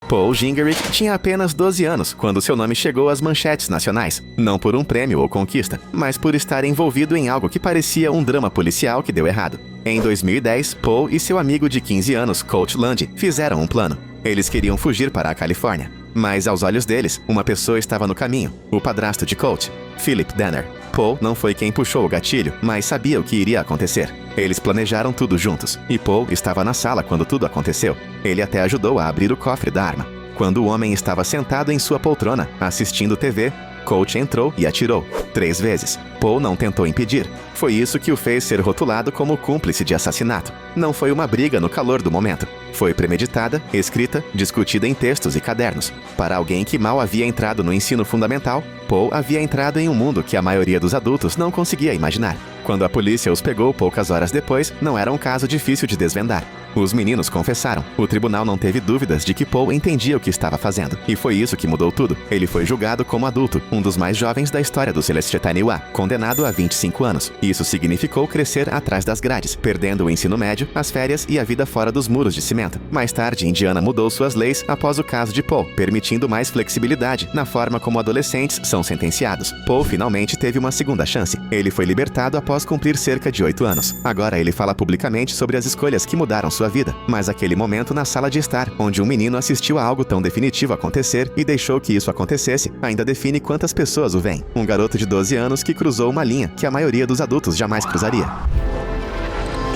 Paul Gingerich tinha apenas 12 anos quando seu nome chegou às manchetes nacionais, não por um prêmio ou conquista, mas por estar envolvido em algo que parecia um drama policial que deu errado. Em 2010, Paul e seu amigo de 15 anos, Colt Lundy, fizeram um plano. Eles queriam fugir para a Califórnia, mas aos olhos deles, uma pessoa estava no caminho, o padrasto de Colt, Philip Danner. Paul não foi quem puxou o gatilho, mas sabia o que iria acontecer. Eles planejaram tudo juntos, e Paul estava na sala quando tudo aconteceu. Ele até ajudou a abrir o cofre da arma. Quando o homem estava sentado em sua poltrona, assistindo TV, Colt entrou e atirou 3 vezes. Paul não tentou impedir. Foi isso que o fez ser rotulado como cúmplice de assassinato. Não foi uma briga no calor do momento. Foi premeditada, escrita, discutida em textos e cadernos. Para alguém que mal havia entrado no ensino fundamental, Paul havia entrado em um mundo que a maioria dos adultos não conseguia imaginar. Quando a polícia os pegou poucas horas depois, não era um caso difícil de desvendar. Os meninos confessaram. O tribunal não teve dúvidas de que Paul entendia o que estava fazendo. E foi isso que mudou tudo. Ele foi julgado como adulto, um dos mais jovens da história do Celestetaniwa, condenado a 25 anos. Isso significou crescer atrás das grades, perdendo o ensino médio, as férias e a vida fora dos muros de cimento. Mais tarde, Indiana mudou suas leis após o caso de Paul, permitindo mais flexibilidade na forma como adolescentes são sentenciados. Paul finalmente teve uma segunda chance. Ele foi libertado após cumprir cerca de 8 anos. Agora ele fala publicamente sobre as escolhas que mudaram sua vida, mas aquele momento na sala de estar, onde um menino assistiu a algo tão definitivo acontecer e deixou que isso acontecesse, ainda define quantas pessoas o veem. Um garoto de 12 anos que cruzou uma linha que a maioria dos adultos jamais cruzaria.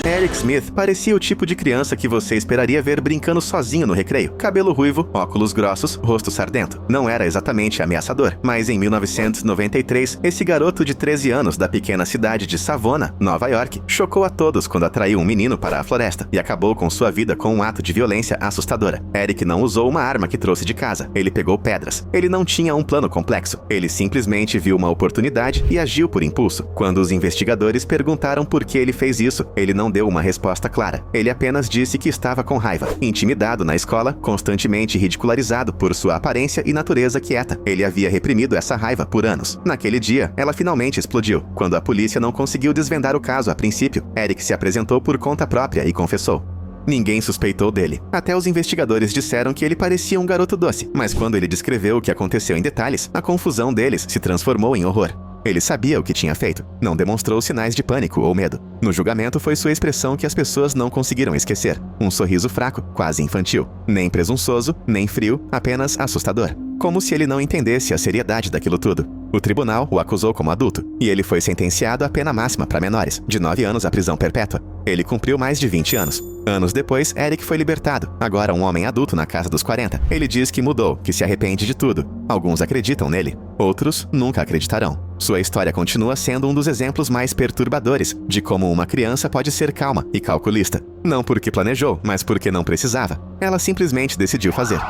Eric Smith parecia o tipo de criança que você esperaria ver brincando sozinho no recreio. Cabelo ruivo, óculos grossos, rosto sardento. Não era exatamente ameaçador, mas em 1993, esse garoto de 13 anos da pequena cidade de Savona, Nova York, chocou a todos quando atraiu um menino para a floresta e acabou com sua vida com um ato de violência assustadora. Eric não usou uma arma que trouxe de casa. Ele pegou pedras. Ele não tinha um plano complexo. Ele simplesmente viu uma oportunidade e agiu por impulso. Quando os investigadores perguntaram por que ele fez isso, ele não deu uma resposta clara. Ele apenas disse que estava com raiva, intimidado na escola, constantemente ridicularizado por sua aparência e natureza quieta. Ele havia reprimido essa raiva por anos. Naquele dia, ela finalmente explodiu. Quando a polícia não conseguiu desvendar o caso a princípio, Eric se apresentou por conta própria e confessou. Ninguém suspeitou dele. Até os investigadores disseram que ele parecia um garoto doce, mas quando ele descreveu o que aconteceu em detalhes, a confusão deles se transformou em horror. Ele sabia o que tinha feito. Não demonstrou sinais de pânico ou medo. No julgamento foi sua expressão que as pessoas não conseguiram esquecer. Um sorriso fraco, quase infantil. Nem presunçoso, nem frio, apenas assustador. Como se ele não entendesse a seriedade daquilo tudo. O tribunal o acusou como adulto, e ele foi sentenciado à pena máxima para menores, de 9 anos à prisão perpétua. Ele cumpriu mais de 20 anos. Anos depois, Eric foi libertado, agora um homem adulto na casa dos 40. Ele diz que mudou, que se arrepende de tudo. Alguns acreditam nele, outros nunca acreditarão. Sua história continua sendo um dos exemplos mais perturbadores de como uma criança pode ser calma e calculista. Não porque planejou, mas porque não precisava. Ela simplesmente decidiu fazer.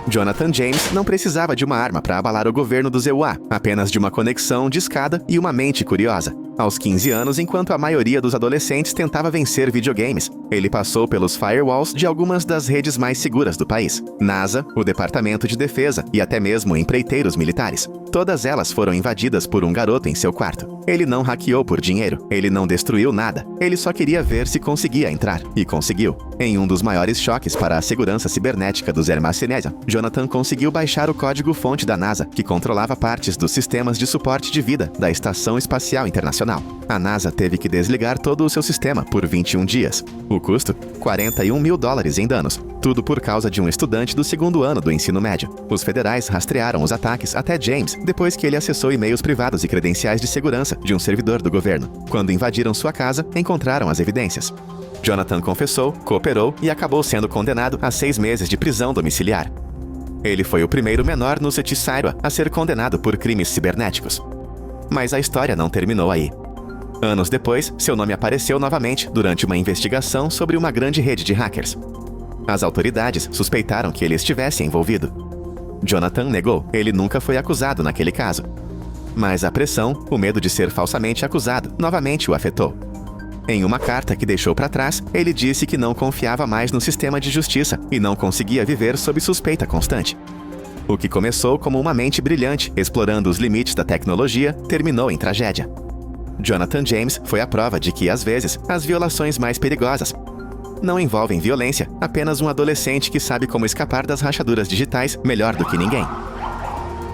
Jonathan James não precisava de uma arma para abalar o governo do EUA, apenas de uma conexão de escada e uma mente curiosa. Aos 15 anos, enquanto a maioria dos adolescentes tentava vencer videogames, ele passou pelos firewalls de algumas das redes mais seguras do país. NASA, o Departamento de Defesa e até mesmo empreiteiros militares. Todas elas foram invadidas por um garoto em seu quarto. Ele não hackeou por dinheiro, ele não destruiu nada. Ele só queria ver se conseguia entrar. E conseguiu. Em um dos maiores choques para a segurança cibernética dos Hermacenésia, Jonathan conseguiu baixar o código-fonte da NASA, que controlava partes dos sistemas de suporte de vida da Estação Espacial Internacional. A NASA teve que desligar todo o seu sistema por 21 dias. O custo? $41 mil em danos. Tudo por causa de um estudante do 2º ano do ensino médio. Os federais rastrearam os ataques até James, depois que ele acessou e-mails privados e credenciais de segurança de um servidor do governo. Quando invadiram sua casa, encontraram as evidências. Jonathan confessou, cooperou e acabou sendo condenado a 6 meses de prisão domiciliar. Ele foi o primeiro menor no Cetisairoa a ser condenado por crimes cibernéticos. Mas a história não terminou aí. Anos depois, seu nome apareceu novamente durante uma investigação sobre uma grande rede de hackers. As autoridades suspeitaram que ele estivesse envolvido. Jonathan negou. Ele nunca foi acusado naquele caso. Mas a pressão, o medo de ser falsamente acusado, novamente o afetou. Em uma carta que deixou para trás, ele disse que não confiava mais no sistema de justiça e não conseguia viver sob suspeita constante. O que começou como uma mente brilhante, explorando os limites da tecnologia, terminou em tragédia. Jonathan James foi a prova de que, às vezes, as violações mais perigosas não envolvem violência, apenas um adolescente que sabe como escapar das rachaduras digitais melhor do que ninguém.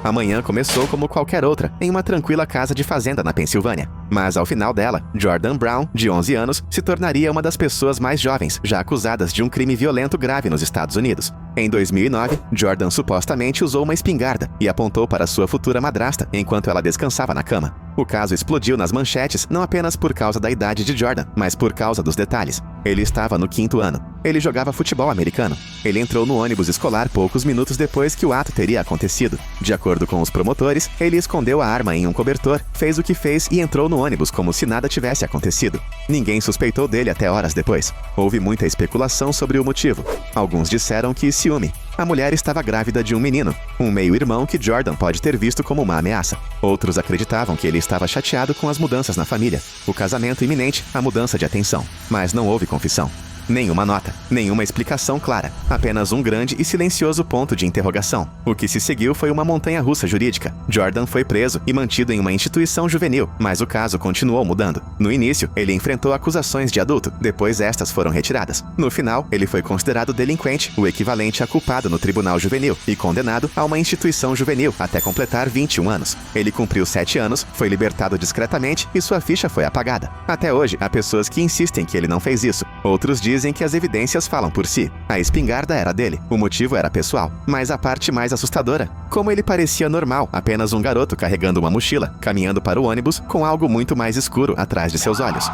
A manhã começou como qualquer outra, em uma tranquila casa de fazenda na Pensilvânia. Mas ao final dela, Jordan Brown, de 11 anos, se tornaria uma das pessoas mais jovens já acusadas de um crime violento grave nos Estados Unidos. Em 2009, Jordan supostamente usou uma espingarda e apontou para sua futura madrasta enquanto ela descansava na cama. O caso explodiu nas manchetes não apenas por causa da idade de Jordan, mas por causa dos detalhes. Ele estava no 5º ano. Ele jogava futebol americano. Ele entrou no ônibus escolar poucos minutos depois que o ato teria acontecido. De acordo com os promotores, ele escondeu a arma em um cobertor, fez o que fez e entrou no ônibus como se nada tivesse acontecido. Ninguém suspeitou dele até horas depois. Houve muita especulação sobre o motivo. Alguns disseram que ciúme. A mulher estava grávida de um menino, um meio-irmão que Jordan pode ter visto como uma ameaça. Outros acreditavam que ele estava chateado com as mudanças na família, o casamento iminente, a mudança de atenção. Mas não houve confissão. Nenhuma nota, nenhuma explicação clara, apenas um grande e silencioso ponto de interrogação. O que se seguiu foi uma montanha-russa jurídica. Jordan foi preso e mantido em uma instituição juvenil, mas o caso continuou mudando. No início, ele enfrentou acusações de adulto, depois estas foram retiradas. No final, ele foi considerado delinquente, o equivalente a culpado no tribunal juvenil, e condenado a uma instituição juvenil até completar 21 anos. Ele cumpriu 7 anos, foi libertado discretamente e sua ficha foi apagada. Até hoje, há pessoas que insistem que ele não fez isso. Outros dizem que as evidências falam por si. A espingarda era dele, o motivo era pessoal. Mas a parte mais assustadora, como ele parecia normal, apenas um garoto carregando uma mochila, caminhando para o ônibus com algo muito mais escuro atrás de seus olhos.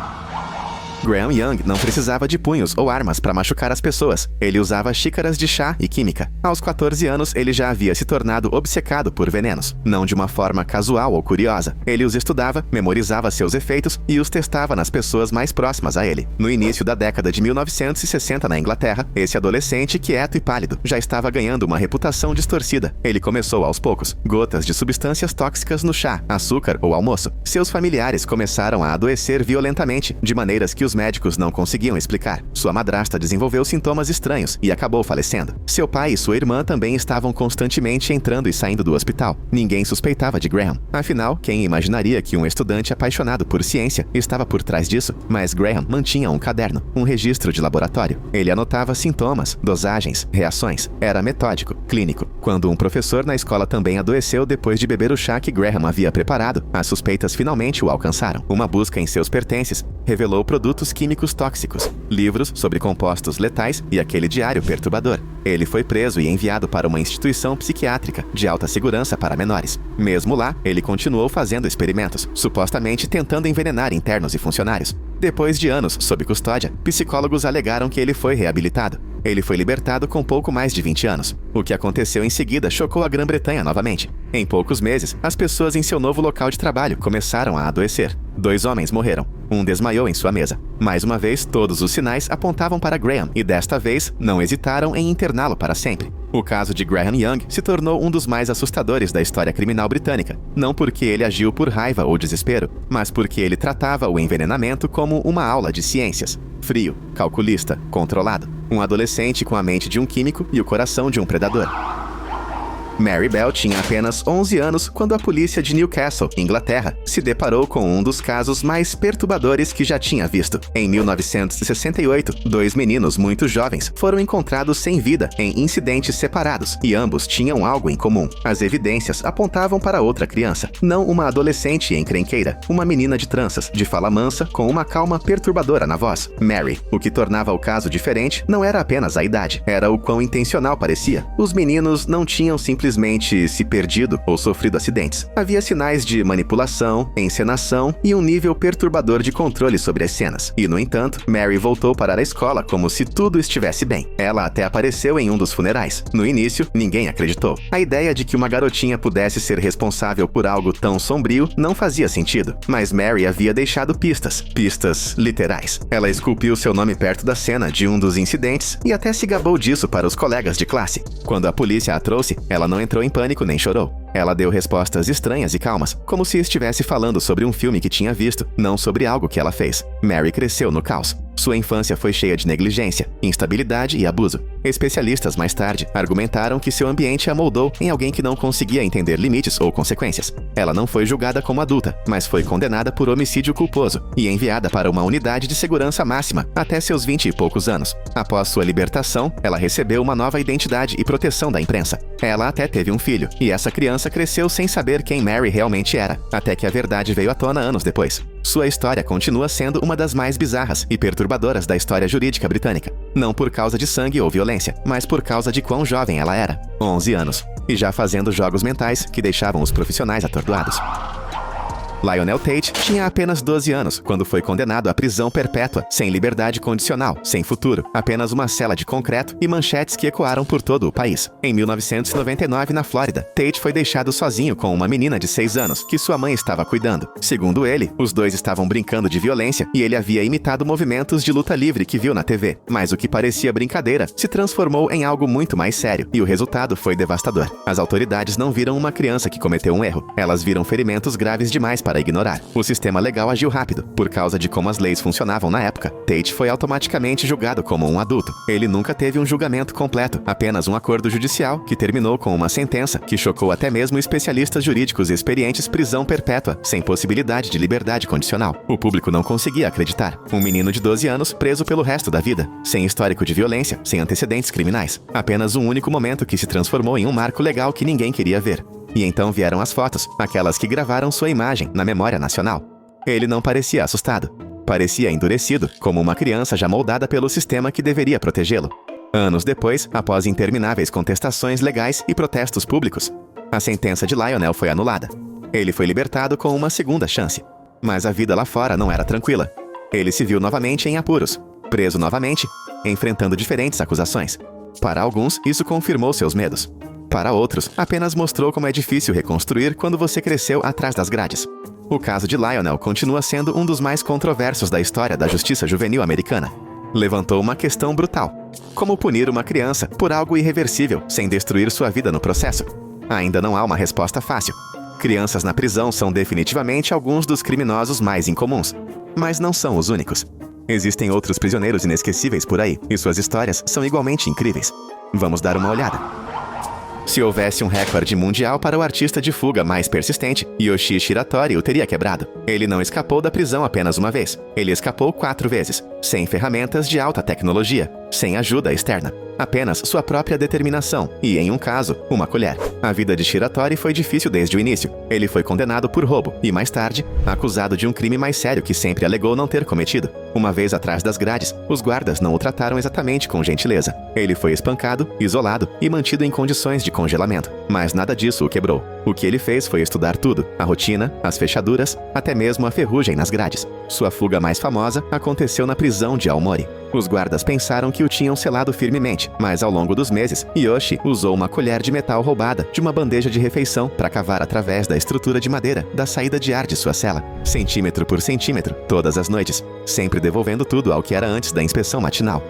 Graham Young não precisava de punhos ou armas para machucar as pessoas. Ele usava xícaras de chá e química. Aos 14 anos, ele já havia se tornado obcecado por venenos. Não de uma forma casual ou curiosa. Ele os estudava, memorizava seus efeitos e os testava nas pessoas mais próximas a ele. No início da década de 1960 na Inglaterra, esse adolescente quieto e pálido já estava ganhando uma reputação distorcida. Ele começou aos poucos. Gotas de substâncias tóxicas no chá, açúcar ou almoço. Seus familiares começaram a adoecer violentamente, de maneiras que os médicos não conseguiam explicar. Sua madrasta desenvolveu sintomas estranhos e acabou falecendo. Seu pai e sua irmã também estavam constantemente entrando e saindo do hospital. Ninguém suspeitava de Graham. Afinal, quem imaginaria que um estudante apaixonado por ciência estava por trás disso? Mas Graham mantinha um caderno, um registro de laboratório. Ele anotava sintomas, dosagens, reações. Era metódico, clínico. Quando um professor na escola também adoeceu depois de beber o chá que Graham havia preparado, as suspeitas finalmente o alcançaram. Uma busca em seus pertences revelou produtos químicos tóxicos, livros sobre compostos letais e aquele diário perturbador. Ele foi preso e enviado para uma instituição psiquiátrica de alta segurança para menores. Mesmo lá, ele continuou fazendo experimentos, supostamente tentando envenenar internos e funcionários. Depois de anos sob custódia, psicólogos alegaram que ele foi reabilitado. Ele foi libertado com pouco mais de 20 anos. O que aconteceu em seguida chocou a Grã-Bretanha novamente. Em poucos meses, as pessoas em seu novo local de trabalho começaram a adoecer. 2 homens morreram. Um desmaiou em sua mesa. Mais uma vez, todos os sinais apontavam para Graham e desta vez não hesitaram em interná-lo para sempre. O caso de Graham Young se tornou um dos mais assustadores da história criminal britânica, não porque ele agiu por raiva ou desespero, mas porque ele tratava o envenenamento como uma aula de ciências. Frio, calculista, controlado. Um adolescente com a mente de um químico e o coração de um predador. Mary Bell tinha apenas 11 anos quando a polícia de Newcastle, Inglaterra, se deparou com um dos casos mais perturbadores que já tinha visto. Em 1968, 2 meninos muito jovens foram encontrados sem vida em incidentes separados e ambos tinham algo em comum. As evidências apontavam para outra criança, não uma adolescente encrenqueira, uma menina de tranças, de fala mansa, com uma calma perturbadora na voz. Mary. O que tornava o caso diferente não era apenas a idade, era o quão intencional parecia. Os meninos não tinham simplesmente se perdido ou sofrido acidentes. Havia sinais de manipulação, encenação e um nível perturbador de controle sobre as cenas. E, no entanto, Mary voltou para a escola como se tudo estivesse bem. Ela até apareceu em um dos funerais. No início, ninguém acreditou. A ideia de que uma garotinha pudesse ser responsável por algo tão sombrio não fazia sentido. Mas Mary havia deixado pistas. Pistas literais. Ela esculpiu seu nome perto da cena de um dos incidentes e até se gabou disso para os colegas de classe. Quando a polícia a trouxe, ela não entrou em pânico nem chorou. Ela deu respostas estranhas e calmas, como se estivesse falando sobre um filme que tinha visto, não sobre algo que ela fez. Mary cresceu no caos. Sua infância foi cheia de negligência, instabilidade e abuso. Especialistas mais tarde argumentaram que seu ambiente a moldou em alguém que não conseguia entender limites ou consequências. Ela não foi julgada como adulta, mas foi condenada por homicídio culposo e enviada para uma unidade de segurança máxima até seus 20 e poucos anos. Após sua libertação, ela recebeu uma nova identidade e proteção da imprensa. Ela até teve um filho, e essa criança cresceu sem saber quem Mary realmente era, até que a verdade veio à tona anos depois. Sua história continua sendo uma das mais bizarras e perturbadoras da história jurídica britânica. Não por causa de sangue ou violência, mas por causa de quão jovem ela era. 11 anos. E já fazendo jogos mentais que deixavam os profissionais atordoados. Lionel Tate tinha apenas 12 anos quando foi condenado à prisão perpétua, sem liberdade condicional, sem futuro, apenas uma cela de concreto e manchetes que ecoaram por todo o país. Em 1999, na Flórida, Tate foi deixado sozinho com uma menina de 6 anos, que sua mãe estava cuidando. Segundo ele, os dois estavam brincando de violência e ele havia imitado movimentos de luta livre que viu na TV. Mas o que parecia brincadeira se transformou em algo muito mais sério, e o resultado foi devastador. As autoridades não viram uma criança que cometeu um erro, elas viram ferimentos graves demais para ignorar. O sistema legal agiu rápido. Por causa de como as leis funcionavam na época, Tate foi automaticamente julgado como um adulto. Ele nunca teve um julgamento completo, apenas um acordo judicial que terminou com uma sentença que chocou até mesmo especialistas jurídicos experientes: prisão perpétua, sem possibilidade de liberdade condicional. O público não conseguia acreditar. Um menino de 12 anos preso pelo resto da vida, sem histórico de violência, sem antecedentes criminais. Apenas um único momento que se transformou em um marco legal que ninguém queria ver. E então vieram as fotos, aquelas que gravaram sua imagem na memória nacional. Ele não parecia assustado. Parecia endurecido, como uma criança já moldada pelo sistema que deveria protegê-lo. Anos depois, após intermináveis contestações legais e protestos públicos, a sentença de Lionel foi anulada. Ele foi libertado com uma segunda chance. Mas a vida lá fora não era tranquila. Ele se viu novamente em apuros, preso novamente, enfrentando diferentes acusações. Para alguns, isso confirmou seus medos. Para outros, apenas mostrou como é difícil reconstruir quando você cresceu atrás das grades. O caso de Lionel continua sendo um dos mais controversos da história da justiça juvenil americana. Levantou uma questão brutal: como punir uma criança por algo irreversível sem destruir sua vida no processo? Ainda não há uma resposta fácil. Crianças na prisão são definitivamente alguns dos criminosos mais incomuns, mas não são os únicos. Existem outros prisioneiros inesquecíveis por aí, e suas histórias são igualmente incríveis. Vamos dar uma olhada. Se houvesse um recorde mundial para o artista de fuga mais persistente, Yoshi Shiratori o teria quebrado. Ele não escapou da prisão apenas uma vez. Ele escapou 4 vezes, sem ferramentas de alta tecnologia, sem ajuda externa. Apenas sua própria determinação e, em um caso, uma colher. A vida de Shiratori foi difícil desde o início. Ele foi condenado por roubo e, mais tarde, acusado de um crime mais sério que sempre alegou não ter cometido. Uma vez atrás das grades, os guardas não o trataram exatamente com gentileza. Ele foi espancado, isolado e mantido em condições de congelamento. Mas nada disso o quebrou. O que ele fez foi estudar tudo: a rotina, as fechaduras, até mesmo a ferrugem nas grades. Sua fuga mais famosa aconteceu na prisão de Aomori. Os guardas pensaram que o tinham selado firmemente, mas ao longo dos meses, Yoshi usou uma colher de metal roubada de uma bandeja de refeição para cavar através da estrutura de madeira da saída de ar de sua cela, centímetro por centímetro, todas as noites, sempre devolvendo tudo ao que era antes da inspeção matinal.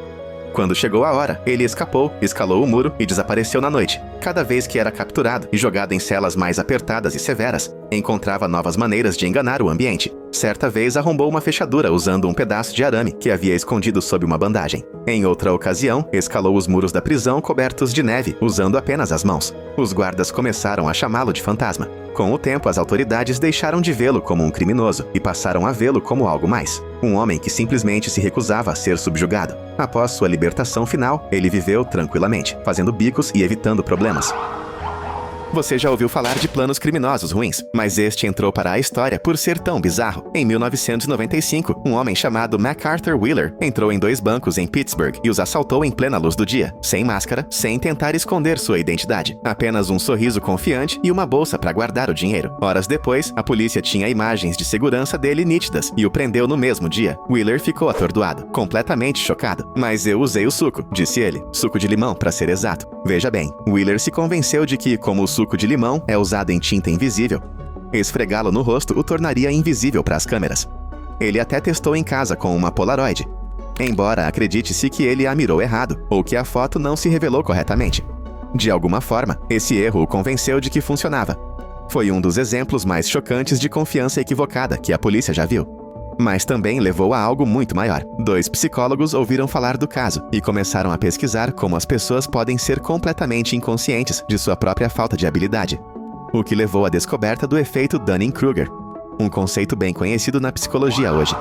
Quando chegou a hora, ele escapou, escalou o muro e desapareceu na noite. Cada vez que era capturado e jogado em celas mais apertadas e severas, encontrava novas maneiras de enganar o ambiente. Certa vez arrombou uma fechadura usando um pedaço de arame que havia escondido sob uma bandagem. Em outra ocasião, escalou os muros da prisão cobertos de neve, usando apenas as mãos. Os guardas começaram a chamá-lo de fantasma. Com o tempo, as autoridades deixaram de vê-lo como um criminoso e passaram a vê-lo como algo mais: um homem que simplesmente se recusava a ser subjugado. Após sua libertação final, ele viveu tranquilamente, fazendo bicos e evitando problemas. Você já ouviu falar de planos criminosos ruins, mas este entrou para a história por ser tão bizarro. Em 1995, um homem chamado MacArthur Wheeler entrou em 2 bancos em Pittsburgh e os assaltou em plena luz do dia, sem máscara, sem tentar esconder sua identidade. Apenas um sorriso confiante e uma bolsa para guardar o dinheiro. Horas depois, a polícia tinha imagens de segurança dele nítidas e o prendeu no mesmo dia. Wheeler ficou atordoado, completamente chocado. "Mas eu usei o suco", disse ele. Suco de limão, para ser exato. Veja bem, Wheeler se convenceu de que, como o suco de limão é usado em tinta invisível, esfregá-lo no rosto o tornaria invisível para as câmeras. Ele até testou em casa com uma Polaroid, embora acredite-se que ele a mirou errado, ou que a foto não se revelou corretamente. De alguma forma, esse erro o convenceu de que funcionava. Foi um dos exemplos mais chocantes de confiança equivocada que a polícia já viu. Mas também levou a algo muito maior. 2 psicólogos ouviram falar do caso e começaram a pesquisar como as pessoas podem ser completamente inconscientes de sua própria falta de habilidade. O que levou à descoberta do efeito Dunning-Kruger, um conceito bem conhecido na psicologia hoje.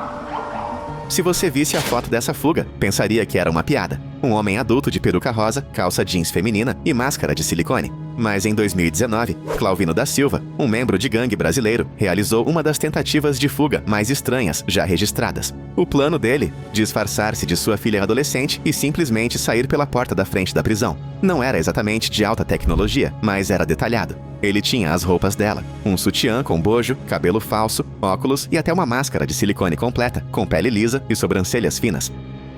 Se você visse a foto dessa fuga, pensaria que era uma piada. Um homem adulto de peruca rosa, calça jeans feminina e máscara de silicone. Mas em 2019, Clauvino da Silva, um membro de gangue brasileiro, realizou uma das tentativas de fuga mais estranhas já registradas. O plano dele, disfarçar-se de sua filha adolescente e simplesmente sair pela porta da frente da prisão. Não era exatamente de alta tecnologia, mas era detalhado. Ele tinha as roupas dela, um sutiã com bojo, cabelo falso, óculos e até uma máscara de silicone completa, com pele lisa e sobrancelhas finas.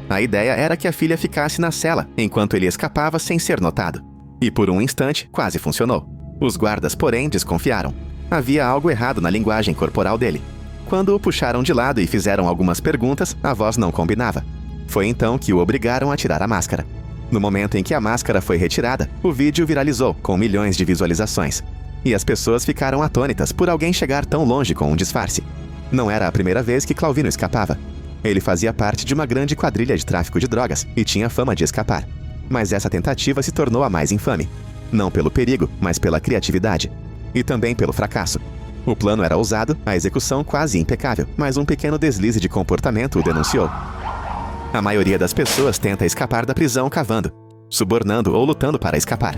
A ideia era que a filha ficasse na cela, enquanto ele escapava sem ser notado. E por um instante, quase funcionou. Os guardas, porém, desconfiaram. Havia algo errado na linguagem corporal dele. Quando o puxaram de lado e fizeram algumas perguntas, a voz não combinava. Foi então que o obrigaram a tirar a máscara. No momento em que a máscara foi retirada, o vídeo viralizou, com milhões de visualizações. E as pessoas ficaram atônitas por alguém chegar tão longe com um disfarce. Não era a primeira vez que Clauvino escapava. Ele fazia parte de uma grande quadrilha de tráfico de drogas e tinha fama de escapar. Mas essa tentativa se tornou a mais infame. Não pelo perigo, mas pela criatividade. E também pelo fracasso. O plano era ousado, a execução quase impecável, mas um pequeno deslize de comportamento o denunciou. A maioria das pessoas tenta escapar da prisão cavando, subornando ou lutando para escapar.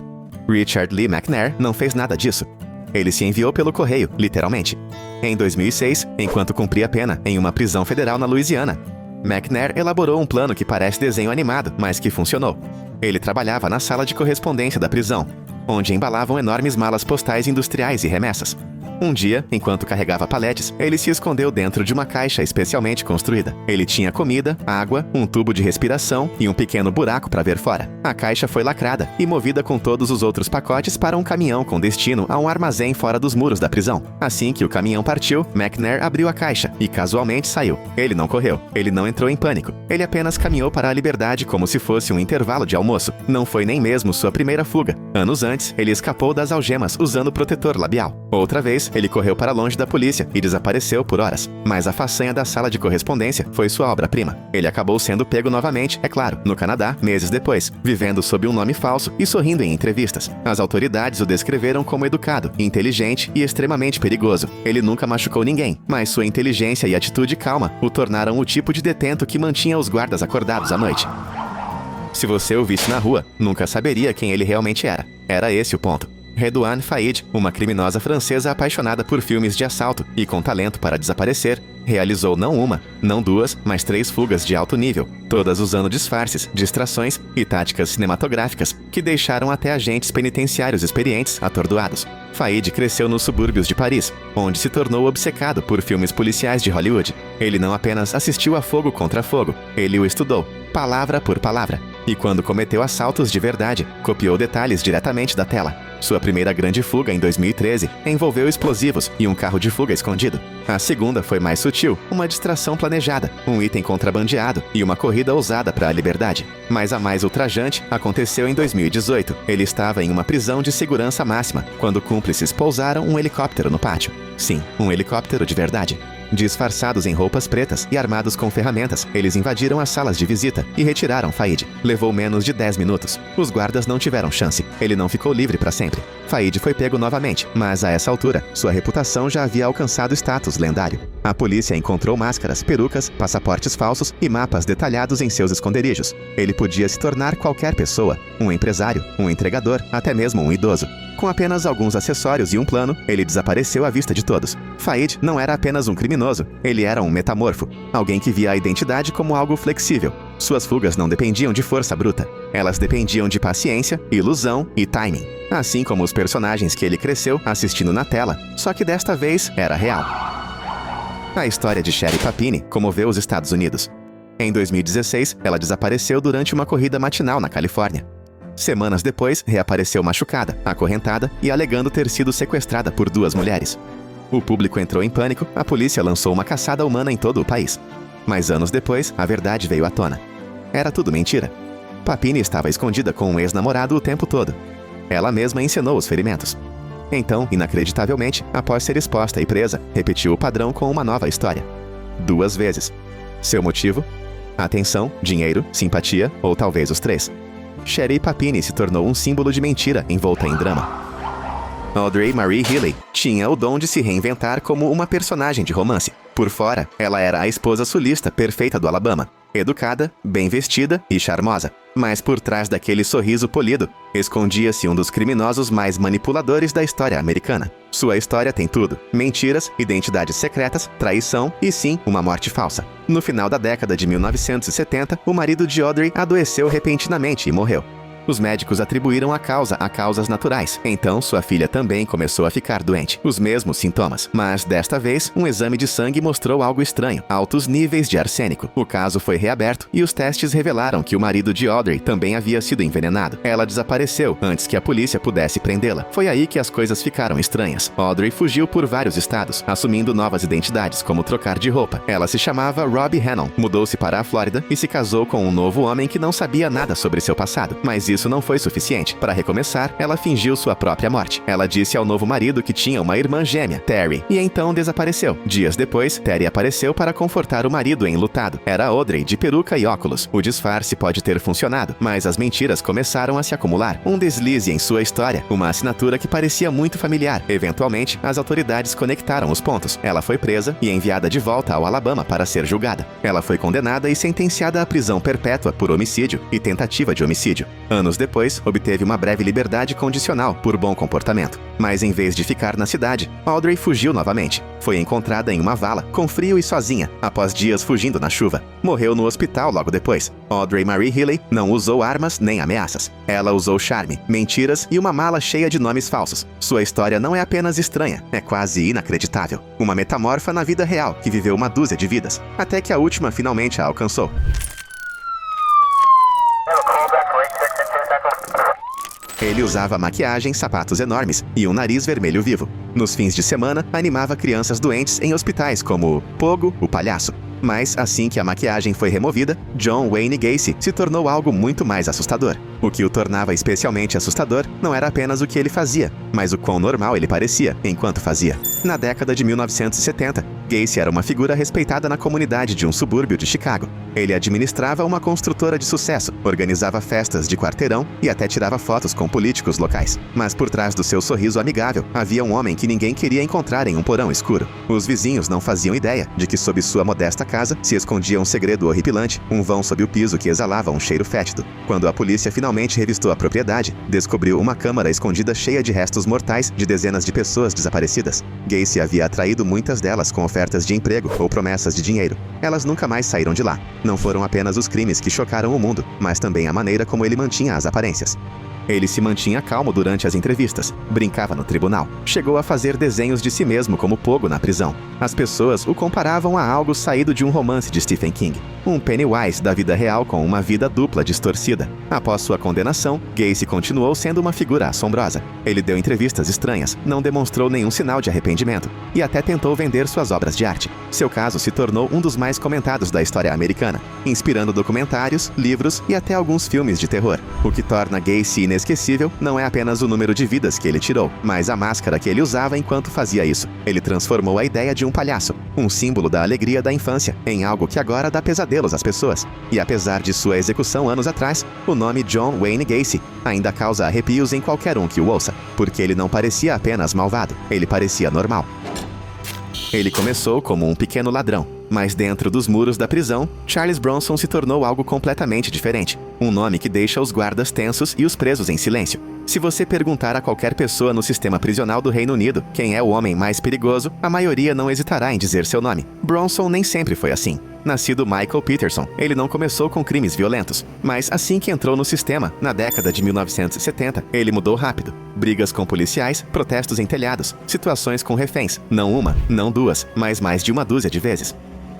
Richard Lee McNair não fez nada disso. Ele se enviou pelo correio, literalmente. Em 2006, enquanto cumpria pena em uma prisão federal na Louisiana, McNair elaborou um plano que parece desenho animado, mas que funcionou. Ele trabalhava na sala de correspondência da prisão, onde embalavam enormes malas postais industriais e remessas. Um dia, enquanto carregava paletes, ele se escondeu dentro de uma caixa especialmente construída. Ele tinha comida, água, um tubo de respiração e um pequeno buraco para ver fora. A caixa foi lacrada e movida com todos os outros pacotes para um caminhão com destino a um armazém fora dos muros da prisão. Assim que o caminhão partiu, McNair abriu a caixa e casualmente saiu. Ele não correu, ele não entrou em pânico. Ele apenas caminhou para a liberdade como se fosse um intervalo de almoço. Não foi nem mesmo sua primeira fuga. Anos antes, ele escapou das algemas usando protetor labial. Outra vez, ele correu para longe da polícia e desapareceu por horas. Mas a façanha da sala de correspondência foi sua obra-prima. Ele acabou sendo pego novamente, é claro, no Canadá, meses depois, vivendo sob um nome falso e sorrindo em entrevistas. As autoridades o descreveram como educado, inteligente e extremamente perigoso. Ele nunca machucou ninguém, mas sua inteligência e atitude calma o tornaram o tipo de detento que mantinha os guardas acordados à noite. Se você o visse na rua, nunca saberia quem ele realmente era. Era esse o ponto. Redouane Faïd, uma criminosa francesa apaixonada por filmes de assalto e com talento para desaparecer, realizou não uma, não duas, mas 3 fugas de alto nível, todas usando disfarces, distrações e táticas cinematográficas que deixaram até agentes penitenciários experientes atordoados. Faïd cresceu nos subúrbios de Paris, onde se tornou obcecado por filmes policiais de Hollywood. Ele não apenas assistiu a Fogo contra Fogo, ele o estudou, palavra por palavra. E quando cometeu assaltos de verdade, copiou detalhes diretamente da tela. Sua primeira grande fuga, em 2013, envolveu explosivos e um carro de fuga escondido. A segunda foi mais sutil, uma distração planejada, um item contrabandeado e uma corrida ousada para a liberdade. Mas a mais ultrajante aconteceu em 2018. Ele estava em uma prisão de segurança máxima, quando cúmplices pousaram um helicóptero no pátio. Sim, um helicóptero de verdade. Disfarçados em roupas pretas e armados com ferramentas, eles invadiram as salas de visita e retiraram Faïd. Levou menos de 10 minutos. Os guardas não tiveram chance. Ele não ficou livre para sempre. Faïd foi pego novamente, mas a essa altura, sua reputação já havia alcançado status lendário. A polícia encontrou máscaras, perucas, passaportes falsos e mapas detalhados em seus esconderijos. Ele podia se tornar qualquer pessoa, um empresário, um entregador, até mesmo um idoso. Com apenas alguns acessórios e um plano, ele desapareceu à vista de todos. Faïd não era apenas um criminoso, ele era um metamorfo, alguém que via a identidade como algo flexível. Suas fugas não dependiam de força bruta, elas dependiam de paciência, ilusão e timing. Assim como os personagens que ele cresceu assistindo na tela, só que desta vez era real. A história de Sherry Papini comoveu os Estados Unidos. Em 2016, ela desapareceu durante uma corrida matinal na Califórnia. Semanas depois, reapareceu machucada, acorrentada e alegando ter sido sequestrada por 2 mulheres. O público entrou em pânico, a polícia lançou uma caçada humana em todo o país. Mas anos depois, a verdade veio à tona. Era tudo mentira. Papini estava escondida com um ex-namorado o tempo todo. Ela mesma encenou os ferimentos. Então, inacreditavelmente, após ser exposta e presa, repetiu o padrão com uma nova história. 2 vezes. Seu motivo? Atenção, dinheiro, simpatia ou talvez os 3. Sherry Papini se tornou um símbolo de mentira envolta em drama. Audrey Marie Healey tinha o dom de se reinventar como uma personagem de romance. Por fora, ela era a esposa sulista perfeita do Alabama, educada, bem vestida e charmosa. Mas por trás daquele sorriso polido, escondia-se um dos criminosos mais manipuladores da história americana. Sua história tem tudo: mentiras, identidades secretas, traição e sim, uma morte falsa. No final da década de 1970, o marido de Audrey adoeceu repentinamente e morreu. Os médicos atribuíram a causa a causas naturais. Então, sua filha também começou a ficar doente. Os mesmos sintomas. Mas, desta vez, um exame de sangue mostrou algo estranho. Altos níveis de arsênico. O caso foi reaberto e os testes revelaram que o marido de Audrey também havia sido envenenado. Ela desapareceu antes que a polícia pudesse prendê-la. Foi aí que as coisas ficaram estranhas. Audrey fugiu por vários estados, assumindo novas identidades, como trocar de roupa. Ela se chamava Robbie Hannon, mudou-se para a Flórida e se casou com um novo homem que não sabia nada sobre seu passado. Mas isso não foi suficiente. Para recomeçar, ela fingiu sua própria morte. Ela disse ao novo marido que tinha uma irmã gêmea, Terry, e então desapareceu. Dias depois, Terry apareceu para confortar o marido enlutado. Era Audrey, de peruca e óculos. O disfarce pode ter funcionado, mas as mentiras começaram a se acumular. Um deslize em sua história, uma assinatura que parecia muito familiar. Eventualmente, as autoridades conectaram os pontos. Ela foi presa e enviada de volta ao Alabama para ser julgada. Ela foi condenada e sentenciada à prisão perpétua por homicídio e tentativa de homicídio. Anos depois, obteve uma breve liberdade condicional por bom comportamento. Mas em vez de ficar na cidade, Audrey fugiu novamente. Foi encontrada em uma vala, com frio e sozinha, após dias fugindo na chuva. Morreu no hospital logo depois. Audrey Marie Healey não usou armas nem ameaças. Ela usou charme, mentiras e uma mala cheia de nomes falsos. Sua história não é apenas estranha, é quase inacreditável. Uma metamorfa na vida real que viveu uma dúzia de vidas, até que a última finalmente a alcançou. Ele usava maquiagem, sapatos enormes e um nariz vermelho vivo. Nos fins de semana, animava crianças doentes em hospitais como Pogo, o palhaço. Mas, assim que a maquiagem foi removida, John Wayne Gacy se tornou algo muito mais assustador. O que o tornava especialmente assustador não era apenas o que ele fazia, mas o quão normal ele parecia enquanto fazia. Na década de 1970, Gacy era uma figura respeitada na comunidade de um subúrbio de Chicago. Ele administrava uma construtora de sucesso, organizava festas de quarteirão e até tirava fotos com políticos locais. Mas por trás do seu sorriso amigável, havia um homem que ninguém queria encontrar em um porão escuro. Os vizinhos não faziam ideia de que sob sua modesta casa se escondia um segredo horripilante, um vão sob o piso que exalava um cheiro fétido. Quando a polícia finalmente revistou a propriedade, descobriu uma câmara escondida cheia de restos mortais de dezenas de pessoas desaparecidas. Gacy havia atraído muitas delas com ofertas de emprego ou promessas de dinheiro. Elas nunca mais saíram de lá. Não foram apenas os crimes que chocaram o mundo, mas também a maneira como ele mantinha as aparências. Ele se mantinha calmo durante as entrevistas, brincava no tribunal, chegou a fazer desenhos de si mesmo como Pogo na prisão. As pessoas o comparavam a algo saído de um romance de Stephen King, um Pennywise da vida real com uma vida dupla distorcida. Após sua condenação, Gacy continuou sendo uma figura assombrosa. Ele deu entrevistas estranhas, não demonstrou nenhum sinal de arrependimento e até tentou vender suas obras de arte. Seu caso se tornou um dos mais comentados da história americana, inspirando documentários, livros e até alguns filmes de terror. O que torna Gacy inesquecível não é apenas o número de vidas que ele tirou, mas a máscara que ele usava enquanto fazia isso. Ele transformou a ideia de um palhaço, um símbolo da alegria da infância, em algo que agora dá pesadelos às pessoas. E apesar de sua execução anos atrás, o nome John Wayne Gacy ainda causa arrepios em qualquer um que o ouça, porque ele não parecia apenas malvado, ele parecia normal. Ele começou como um pequeno ladrão, mas dentro dos muros da prisão, Charles Bronson se tornou algo completamente diferente. Um nome que deixa os guardas tensos e os presos em silêncio. Se você perguntar a qualquer pessoa no sistema prisional do Reino Unido quem é o homem mais perigoso, a maioria não hesitará em dizer seu nome. Bronson nem sempre foi assim. Nascido Michael Peterson, ele não começou com crimes violentos, mas assim que entrou no sistema, na década de 1970, ele mudou rápido. Brigas com policiais, protestos em telhados, situações com reféns, não uma, não duas, mas mais de uma dúzia de vezes.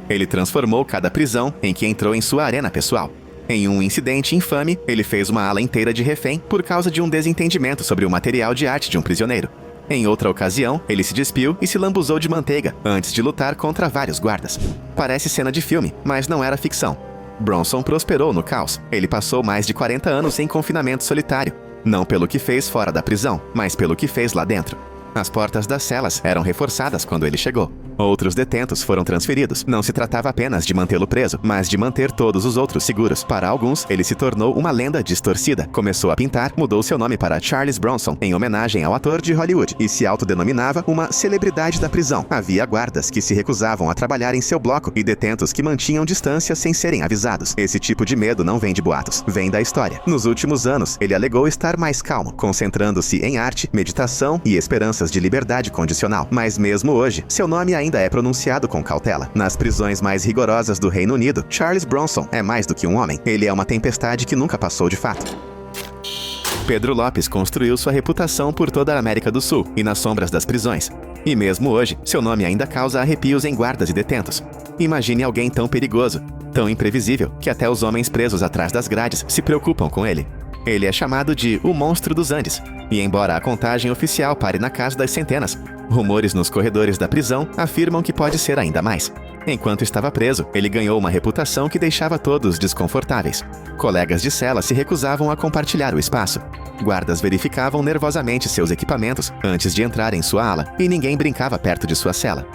Ele transformou cada prisão em que entrou em sua arena pessoal. Em um incidente infame, ele fez uma ala inteira de refém por causa de um desentendimento sobre o material de arte de um prisioneiro. Em outra ocasião, ele se despiu e se lambuzou de manteiga antes de lutar contra vários guardas. Parece cena de filme, mas não era ficção. Bronson prosperou no caos. Ele passou mais de 40 anos em confinamento solitário. Não pelo que fez fora da prisão, mas pelo que fez lá dentro. As portas das celas eram reforçadas quando ele chegou. Outros detentos foram transferidos. Não se tratava apenas de mantê-lo preso, mas de manter todos os outros seguros. Para alguns, ele se tornou uma lenda distorcida. Começou a pintar, mudou seu nome para Charles Bronson, em homenagem ao ator de Hollywood, e se autodenominava uma celebridade da prisão. Havia guardas que se recusavam a trabalhar em seu bloco e detentos que mantinham distância sem serem avisados. Esse tipo de medo não vem de boatos, vem da história. Nos últimos anos, ele alegou estar mais calmo, concentrando-se em arte, meditação e esperanças de liberdade condicional. Mas mesmo hoje, seu nome ainda é pronunciado com cautela. Nas prisões mais rigorosas do Reino Unido, Charles Bronson é mais do que um homem. Ele é uma tempestade que nunca passou de fato. Pedro Lopes construiu sua reputação por toda a América do Sul e nas sombras das prisões. E mesmo hoje, seu nome ainda causa arrepios em guardas e detentos. Imagine alguém tão perigoso, tão imprevisível, que até os homens presos atrás das grades se preocupam com ele. Ele é chamado de o Monstro dos Andes, e embora a contagem oficial pare na casa das centenas, rumores nos corredores da prisão afirmam que pode ser ainda mais. Enquanto estava preso, ele ganhou uma reputação que deixava todos desconfortáveis. Colegas de cela se recusavam a compartilhar o espaço. Guardas verificavam nervosamente seus equipamentos antes de entrar em sua ala, e ninguém brincava perto de sua cela.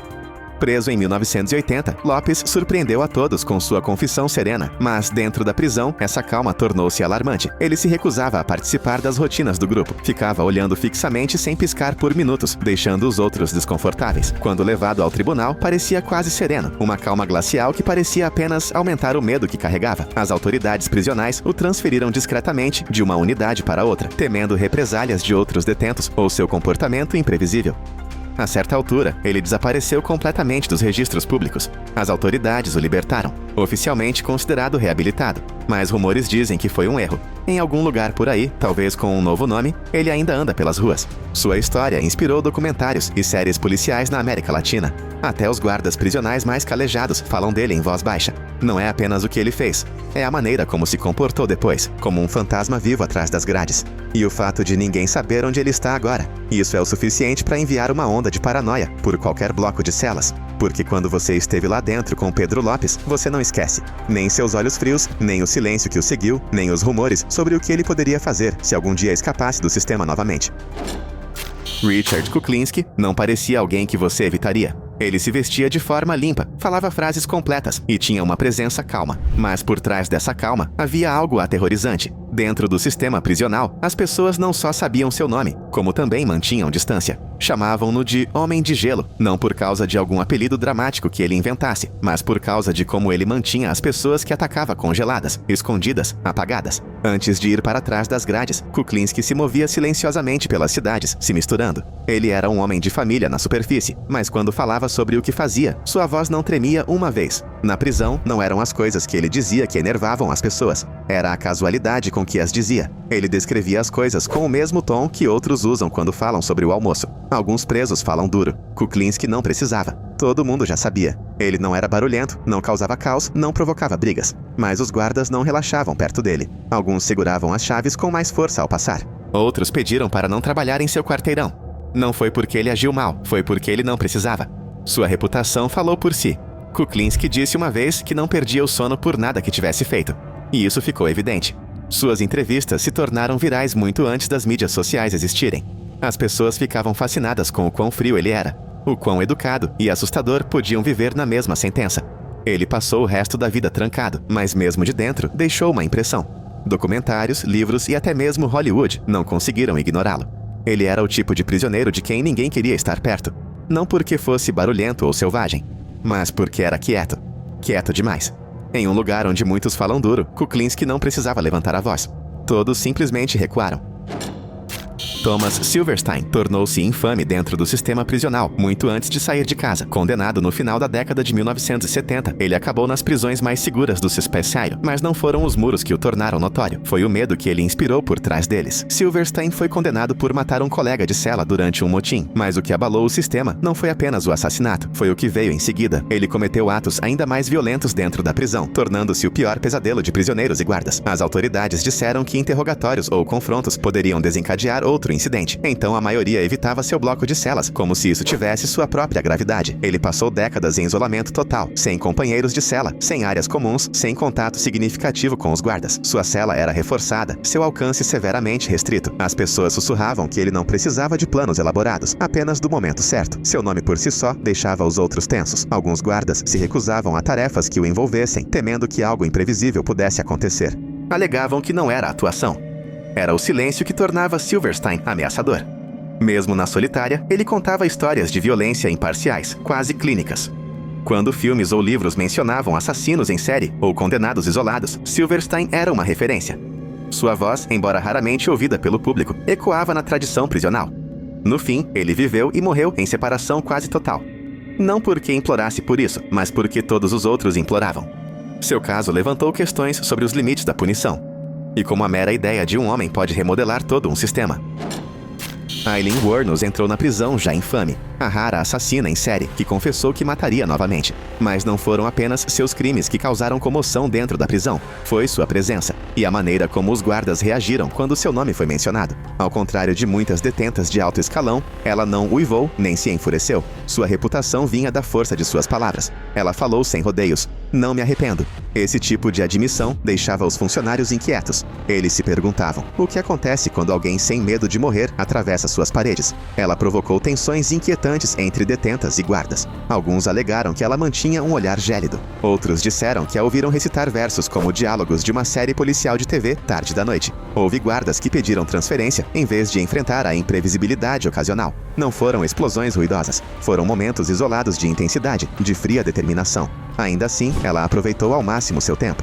Preso em 1980, Lopes surpreendeu a todos com sua confissão serena, mas dentro da prisão, essa calma tornou-se alarmante. Ele se recusava a participar das rotinas do grupo, ficava olhando fixamente sem piscar por minutos, deixando os outros desconfortáveis. Quando levado ao tribunal, parecia quase sereno, uma calma glacial que parecia apenas aumentar o medo que carregava. As autoridades prisionais o transferiram discretamente de uma unidade para outra, temendo represálias de outros detentos ou seu comportamento imprevisível. A certa altura, ele desapareceu completamente dos registros públicos. As autoridades o libertaram, oficialmente considerado reabilitado. Mas rumores dizem que foi um erro. Em algum lugar por aí, talvez com um novo nome, ele ainda anda pelas ruas. Sua história inspirou documentários e séries policiais na América Latina. Até os guardas prisionais mais calejados falam dele em voz baixa. Não é apenas o que ele fez, é a maneira como se comportou depois, como um fantasma vivo atrás das grades. E o fato de ninguém saber onde ele está agora. Isso é o suficiente para enviar uma onda de paranoia por qualquer bloco de celas. Porque quando você esteve lá dentro com Pedro Lopes, você não esquece. Nem seus olhos frios, nem o silêncio que o seguiu, nem os rumores sobre o que ele poderia fazer se algum dia escapasse do sistema novamente. Richard Kuklinski não parecia alguém que você evitaria. Ele se vestia de forma limpa, falava frases completas e tinha uma presença calma. Mas por trás dessa calma, havia algo aterrorizante. Dentro do sistema prisional, as pessoas não só sabiam seu nome, como também mantinham distância. Chamavam-no de Homem de Gelo, não por causa de algum apelido dramático que ele inventasse, mas por causa de como ele mantinha as pessoas que atacava congeladas, escondidas, apagadas. Antes de ir para trás das grades, Kuklinski se movia silenciosamente pelas cidades, se misturando. Ele era um homem de família na superfície, mas quando falava sobre o que fazia, sua voz não tremia uma vez. Na prisão, não eram as coisas que ele dizia que enervavam as pessoas. Era a casualidade com que as dizia. Ele descrevia as coisas com o mesmo tom que outros usam quando falam sobre o almoço. Alguns presos falam duro. Kuklinski não precisava. Todo mundo já sabia. Ele não era barulhento, não causava caos, não provocava brigas. Mas os guardas não relaxavam perto dele. Alguns seguravam as chaves com mais força ao passar. Outros pediram para não trabalhar em seu quarteirão. Não foi porque ele agiu mal, foi porque ele não precisava. Sua reputação falou por si. Kuklinski disse uma vez que não perdia o sono por nada que tivesse feito. E isso ficou evidente. Suas entrevistas se tornaram virais muito antes das mídias sociais existirem. As pessoas ficavam fascinadas com o quão frio ele era, o quão educado e assustador podiam viver na mesma sentença. Ele passou o resto da vida trancado, mas mesmo de dentro deixou uma impressão. Documentários, livros e até mesmo Hollywood não conseguiram ignorá-lo. Ele era o tipo de prisioneiro de quem ninguém queria estar perto. Não porque fosse barulhento ou selvagem, mas porque era quieto. Quieto demais. Em um lugar onde muitos falam duro, Kuklinski não precisava levantar a voz. Todos simplesmente recuaram. Thomas Silverstein tornou-se infame dentro do sistema prisional muito antes de sair de casa. Condenado no final da década de 1970, ele acabou nas prisões mais seguras do Special, mas não foram os muros que o tornaram notório. Foi o medo que ele inspirou por trás deles. Silverstein foi condenado por matar um colega de cela durante um motim, mas o que abalou o sistema não foi apenas o assassinato, foi o que veio em seguida. Ele cometeu atos ainda mais violentos dentro da prisão, tornando-se o pior pesadelo de prisioneiros e guardas. As autoridades disseram que interrogatórios ou confrontos poderiam desencadear outro outro incidente. Então a maioria evitava seu bloco de celas, como se isso tivesse sua própria gravidade. Ele passou décadas em isolamento total, sem companheiros de cela, sem áreas comuns, sem contato significativo com os guardas. Sua cela era reforçada, seu alcance severamente restrito. As pessoas sussurravam que ele não precisava de planos elaborados, apenas do momento certo. Seu nome por si só deixava os outros tensos. Alguns guardas se recusavam a tarefas que o envolvessem, temendo que algo imprevisível pudesse acontecer. Alegavam que não era atuação. Era o silêncio que tornava Silverstein ameaçador. Mesmo na solitária, ele contava histórias de violência imparciais, quase clínicas. Quando filmes ou livros mencionavam assassinos em série ou condenados isolados, Silverstein era uma referência. Sua voz, embora raramente ouvida pelo público, ecoava na tradição prisional. No fim, ele viveu e morreu em separação quase total. Não porque implorasse por isso, mas porque todos os outros imploravam. Seu caso levantou questões sobre os limites da punição e como a mera ideia de um homem pode remodelar todo um sistema. Aileen Wuornos entrou na prisão já infame, a rara assassina em série que confessou que mataria novamente. Mas não foram apenas seus crimes que causaram comoção dentro da prisão, foi sua presença e a maneira como os guardas reagiram quando seu nome foi mencionado. Ao contrário de muitas detentas de alto escalão, ela não uivou nem se enfureceu. Sua reputação vinha da força de suas palavras. Ela falou sem rodeios: "Não me arrependo." Esse tipo de admissão deixava os funcionários inquietos. Eles se perguntavam: o que acontece quando alguém sem medo de morrer atravessa suas paredes? Ela provocou tensões inquietantes entre detentas e guardas. Alguns alegaram que ela mantinha um olhar gélido. Outros disseram que a ouviram recitar versos como diálogos de uma série policial de TV tarde da noite. Houve guardas que pediram transferência em vez de enfrentar a imprevisibilidade ocasional. Não foram explosões ruidosas. Foram momentos isolados de intensidade, de fria determinação. Ainda assim, ela aproveitou ao máximo seu tempo.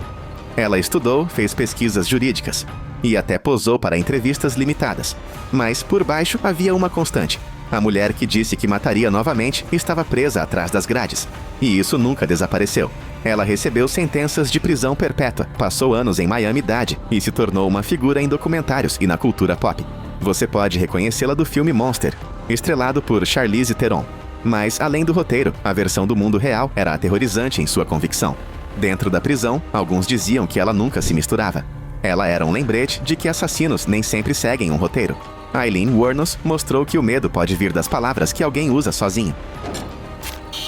Ela estudou, fez pesquisas jurídicas e até posou para entrevistas limitadas. Mas por baixo havia uma constante. A mulher que disse que mataria novamente estava presa atrás das grades. E isso nunca desapareceu. Ela recebeu sentenças de prisão perpétua, passou anos em Miami-Dade e se tornou uma figura em documentários e na cultura pop. Você pode reconhecê-la do filme Monster, estrelado por Charlize Theron. Mas, além do roteiro, a versão do mundo real era aterrorizante em sua convicção. Dentro da prisão, alguns diziam que ela nunca se misturava. Ela era um lembrete de que assassinos nem sempre seguem um roteiro. Aileen Wuornos mostrou que o medo pode vir das palavras que alguém usa sozinho.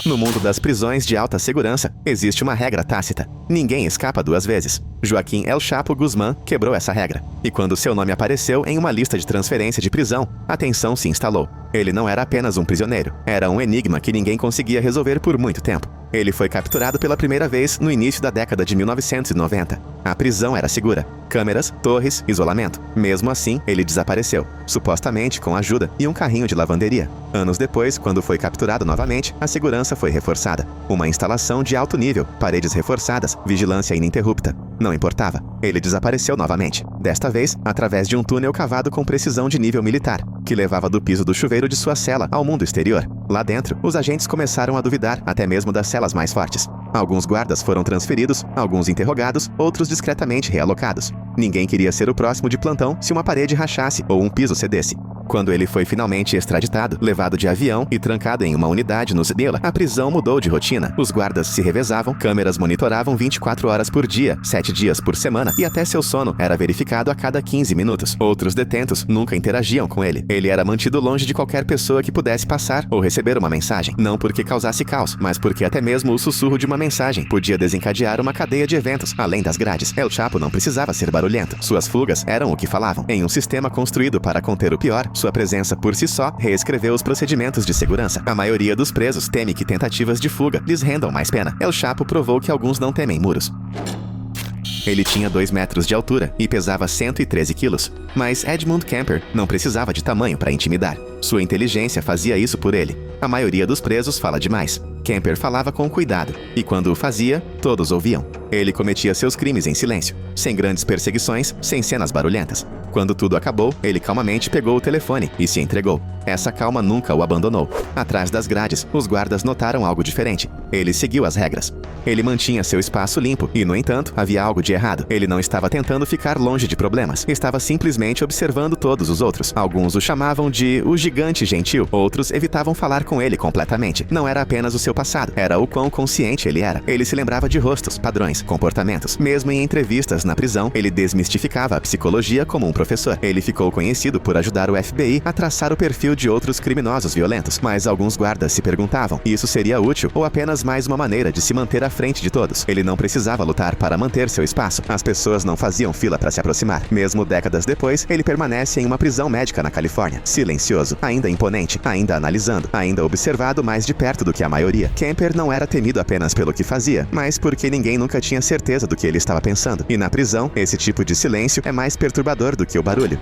No mundo das prisões de alta segurança, existe uma regra tácita: ninguém escapa duas vezes. Joaquim El Chapo Guzmán quebrou essa regra. E quando seu nome apareceu em uma lista de transferência de prisão, a tensão se instalou. Ele não era apenas um prisioneiro, era um enigma que ninguém conseguia resolver por muito tempo. Ele foi capturado pela primeira vez no início da década de 1990. A prisão era segura. Câmeras, torres, isolamento. Mesmo assim, ele desapareceu, supostamente com ajuda e um carrinho de lavanderia. Anos depois, quando foi capturado novamente, a segurança foi reforçada. Uma instalação de alto nível, paredes reforçadas, vigilância ininterrupta. Não importava. Ele desapareceu novamente. Desta vez, através de um túnel cavado com precisão de nível militar, que levava do piso do chuveiro de sua cela ao mundo exterior. Lá dentro, os agentes começaram a duvidar até mesmo das celas mais fortes. Alguns guardas foram transferidos, alguns interrogados, outros discretamente realocados. Ninguém queria ser o próximo de plantão se uma parede rachasse ou um piso cedesse. Quando ele foi finalmente extraditado, levado de avião e trancado em uma unidade no Zedela, a prisão mudou de rotina. Os guardas se revezavam, câmeras monitoravam 24 horas por dia, 7 dias por semana, e até seu sono era verificado a cada 15 minutos. Outros detentos nunca interagiam com ele. Ele era mantido longe de qualquer pessoa que pudesse passar ou receber uma mensagem. Não porque causasse caos, mas porque até mesmo o sussurro de uma mensagem podia desencadear uma cadeia de eventos, além das grades. El Chapo não precisava ser barulhento. Suas fugas eram o que falavam. Em um sistema construído para conter o pior, sua presença por si só reescreveu os procedimentos de segurança. A maioria dos presos teme que tentativas de fuga lhes rendam mais pena. El Chapo provou que alguns não temem muros. Ele tinha 2 metros de altura e pesava 113 quilos. Mas Edmund Kemper não precisava de tamanho para intimidar. Sua inteligência fazia isso por ele. A maioria dos presos fala demais. Kemper falava com cuidado, e quando o fazia, todos ouviam. Ele cometia seus crimes em silêncio, sem grandes perseguições, sem cenas barulhentas. Quando tudo acabou, ele calmamente pegou o telefone e se entregou. Essa calma nunca o abandonou. Atrás das grades, os guardas notaram algo diferente. Ele seguiu as regras. Ele mantinha seu espaço limpo e, no entanto, havia algo de errado. Ele não estava tentando ficar longe de problemas. Estava simplesmente observando todos os outros. Alguns o chamavam de o gigante gentil. Outros evitavam falar com ele completamente. Não era apenas o seu seu passado, era o quão consciente ele era. Ele se lembrava de rostos, padrões, comportamentos. Mesmo em entrevistas na prisão, ele desmistificava a psicologia como um professor. Ele ficou conhecido por ajudar o FBI a traçar o perfil de outros criminosos violentos, mas alguns guardas se perguntavam, isso seria útil ou apenas mais uma maneira de se manter à frente de todos? Ele não precisava lutar para manter seu espaço. As pessoas não faziam fila para se aproximar. Mesmo décadas depois, ele permanece em uma prisão médica na Califórnia, silencioso, ainda imponente, ainda analisando, ainda observado mais de perto do que a maioria. Kemper não era temido apenas pelo que fazia, mas porque ninguém nunca tinha certeza do que ele estava pensando. E na prisão, esse tipo de silêncio é mais perturbador do que o barulho.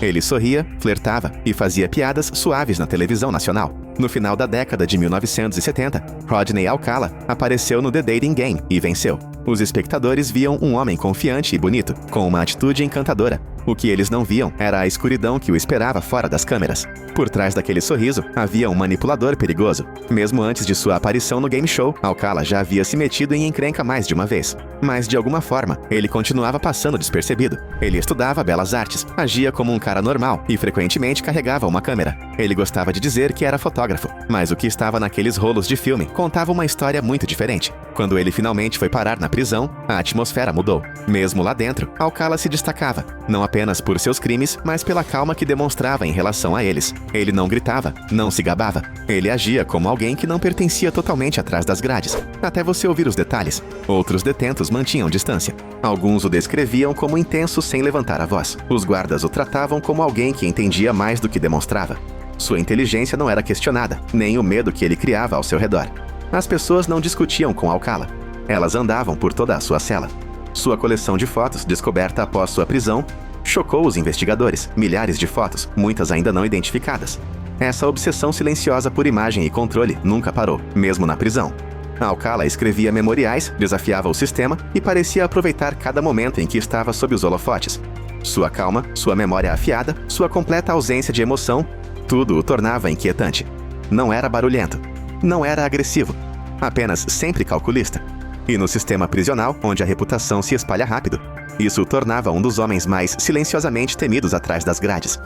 Ele sorria, flertava e fazia piadas suaves na televisão nacional. No final da década de 1970, Rodney Alcala apareceu no The Dating Game e venceu. Os espectadores viam um homem confiante e bonito, com uma atitude encantadora. O que eles não viam era a escuridão que o esperava fora das câmeras. Por trás daquele sorriso, havia um manipulador perigoso. Mesmo antes de sua aparição no game show, Alcala já havia se metido em encrenca mais de uma vez. Mas, de alguma forma, ele continuava passando despercebido. Ele estudava belas artes, agia como um cara normal e frequentemente carregava uma câmera. Ele gostava de dizer que era fotógrafo, mas o que estava naqueles rolos de filme contava uma história muito diferente. Quando ele finalmente foi parar na prisão, a atmosfera mudou. Mesmo lá dentro, Alcala se destacava, não apenas por seus crimes, mas pela calma que demonstrava em relação a eles. Ele não gritava, não se gabava. Ele agia como alguém que não pertencia totalmente atrás das grades, até você ouvir os detalhes. Outros detentos mantinham distância. Alguns o descreviam como intenso sem levantar a voz. Os guardas o tratavam como alguém que entendia mais do que demonstrava. Sua inteligência não era questionada, nem o medo que ele criava ao seu redor. As pessoas não discutiam com Alcala. Elas andavam por toda a sua cela. Sua coleção de fotos, descoberta após sua prisão, chocou os investigadores. Milhares de fotos, muitas ainda não identificadas. Essa obsessão silenciosa por imagem e controle nunca parou, mesmo na prisão. Alcala escrevia memoriais, desafiava o sistema e parecia aproveitar cada momento em que estava sob os holofotes. Sua calma, sua memória afiada, sua completa ausência de emoção, tudo o tornava inquietante. Não era barulhento. Não era agressivo. Apenas sempre calculista. E no sistema prisional, onde a reputação se espalha rápido, isso o tornava um dos homens mais silenciosamente temidos atrás das grades.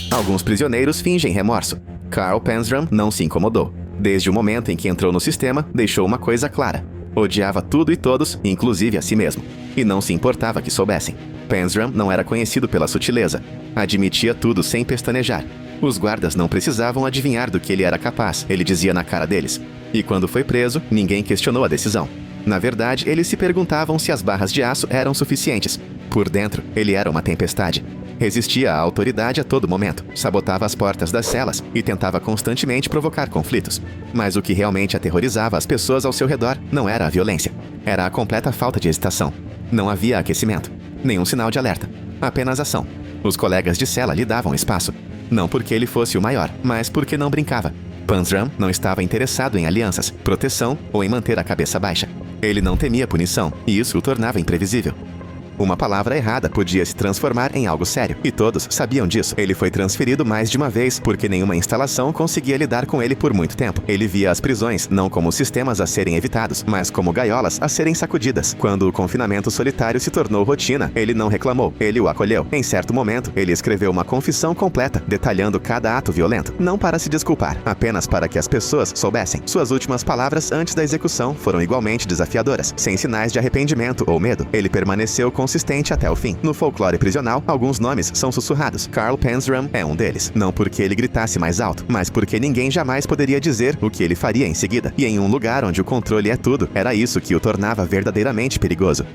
Alguns prisioneiros fingem remorso. Carl Panzram não se incomodou. Desde o momento em que entrou no sistema, deixou uma coisa clara. Odiava tudo e todos, inclusive a si mesmo. E não se importava que soubessem. Panzram não era conhecido pela sutileza. Admitia tudo sem pestanejar. Os guardas não precisavam adivinhar do que ele era capaz, ele dizia na cara deles. E quando foi preso, ninguém questionou a decisão. Na verdade, eles se perguntavam se as barras de aço eram suficientes. Por dentro, ele era uma tempestade. Resistia à autoridade a todo momento, sabotava as portas das celas e tentava constantemente provocar conflitos. Mas o que realmente aterrorizava as pessoas ao seu redor não era a violência. Era a completa falta de hesitação. Não havia aquecimento, nenhum sinal de alerta, apenas ação. Os colegas de cela lhe davam espaço. Não porque ele fosse o maior, mas porque não brincava. Panzram não estava interessado em alianças, proteção ou em manter a cabeça baixa. Ele não temia punição, e isso o tornava imprevisível. Uma palavra errada podia se transformar em algo sério, e todos sabiam disso. Ele foi transferido mais de uma vez porque nenhuma instalação conseguia lidar com ele por muito tempo. Ele via as prisões não como sistemas a serem evitados, mas como gaiolas a serem sacudidas. Quando o confinamento solitário se tornou rotina, ele não reclamou, ele o acolheu. Em certo momento, ele escreveu uma confissão completa, detalhando cada ato violento, não para se desculpar, apenas para que as pessoas soubessem. Suas últimas palavras antes da execução foram igualmente desafiadoras, sem sinais de arrependimento ou medo. Ele permaneceu consistente até o fim. No folclore prisional, alguns nomes são sussurrados. Carl Panzram é um deles. Não porque ele gritasse mais alto, mas porque ninguém jamais poderia dizer o que ele faria em seguida. E em um lugar onde o controle é tudo, era isso que o tornava verdadeiramente perigoso.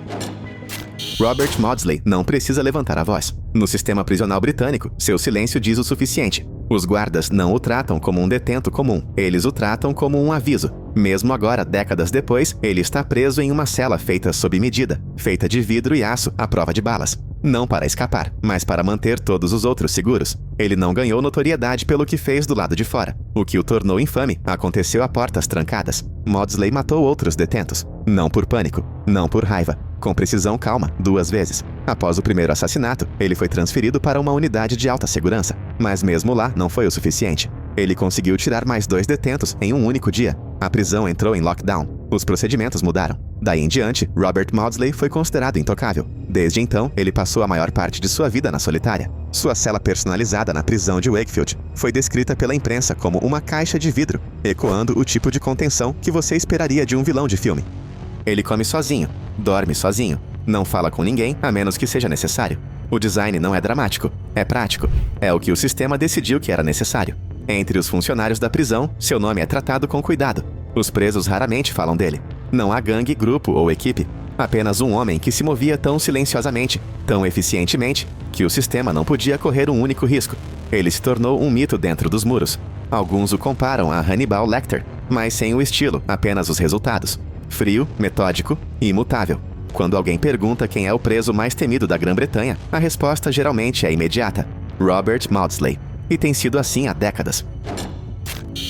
Robert Maudsley não precisa levantar a voz. No sistema prisional britânico, seu silêncio diz o suficiente. Os guardas não o tratam como um detento comum, eles o tratam como um aviso. Mesmo agora, décadas depois, ele está preso em uma cela feita sob medida, feita de vidro e aço à prova de balas. Não para escapar, mas para manter todos os outros seguros. Ele não ganhou notoriedade pelo que fez do lado de fora. O que o tornou infame aconteceu a portas trancadas. Maudsley matou outros detentos. Não por pânico, não por raiva. Com precisão calma, 2 vezes. Após o primeiro assassinato, ele foi transferido para uma unidade de alta segurança. Mas mesmo lá não foi o suficiente. Ele conseguiu tirar mais 2 detentos em um único dia. A prisão entrou em lockdown. Os procedimentos mudaram. Daí em diante, Robert Maudsley foi considerado intocável. Desde então, ele passou a maior parte de sua vida na solitária. Sua cela personalizada na prisão de Wakefield foi descrita pela imprensa como uma caixa de vidro, ecoando o tipo de contenção que você esperaria de um vilão de filme. Ele come sozinho, dorme sozinho, não fala com ninguém a menos que seja necessário. O design não é dramático, é prático. É o que o sistema decidiu que era necessário. Entre os funcionários da prisão, seu nome é tratado com cuidado. Os presos raramente falam dele. Não há gangue, grupo ou equipe. Apenas um homem que se movia tão silenciosamente, tão eficientemente, que o sistema não podia correr um único risco. Ele se tornou um mito dentro dos muros. Alguns o comparam a Hannibal Lecter, mas sem o estilo, apenas os resultados. Frio, metódico e imutável. Quando alguém pergunta quem é o preso mais temido da Grã-Bretanha, a resposta geralmente é imediata: Robert Maudsley. E tem sido assim há décadas.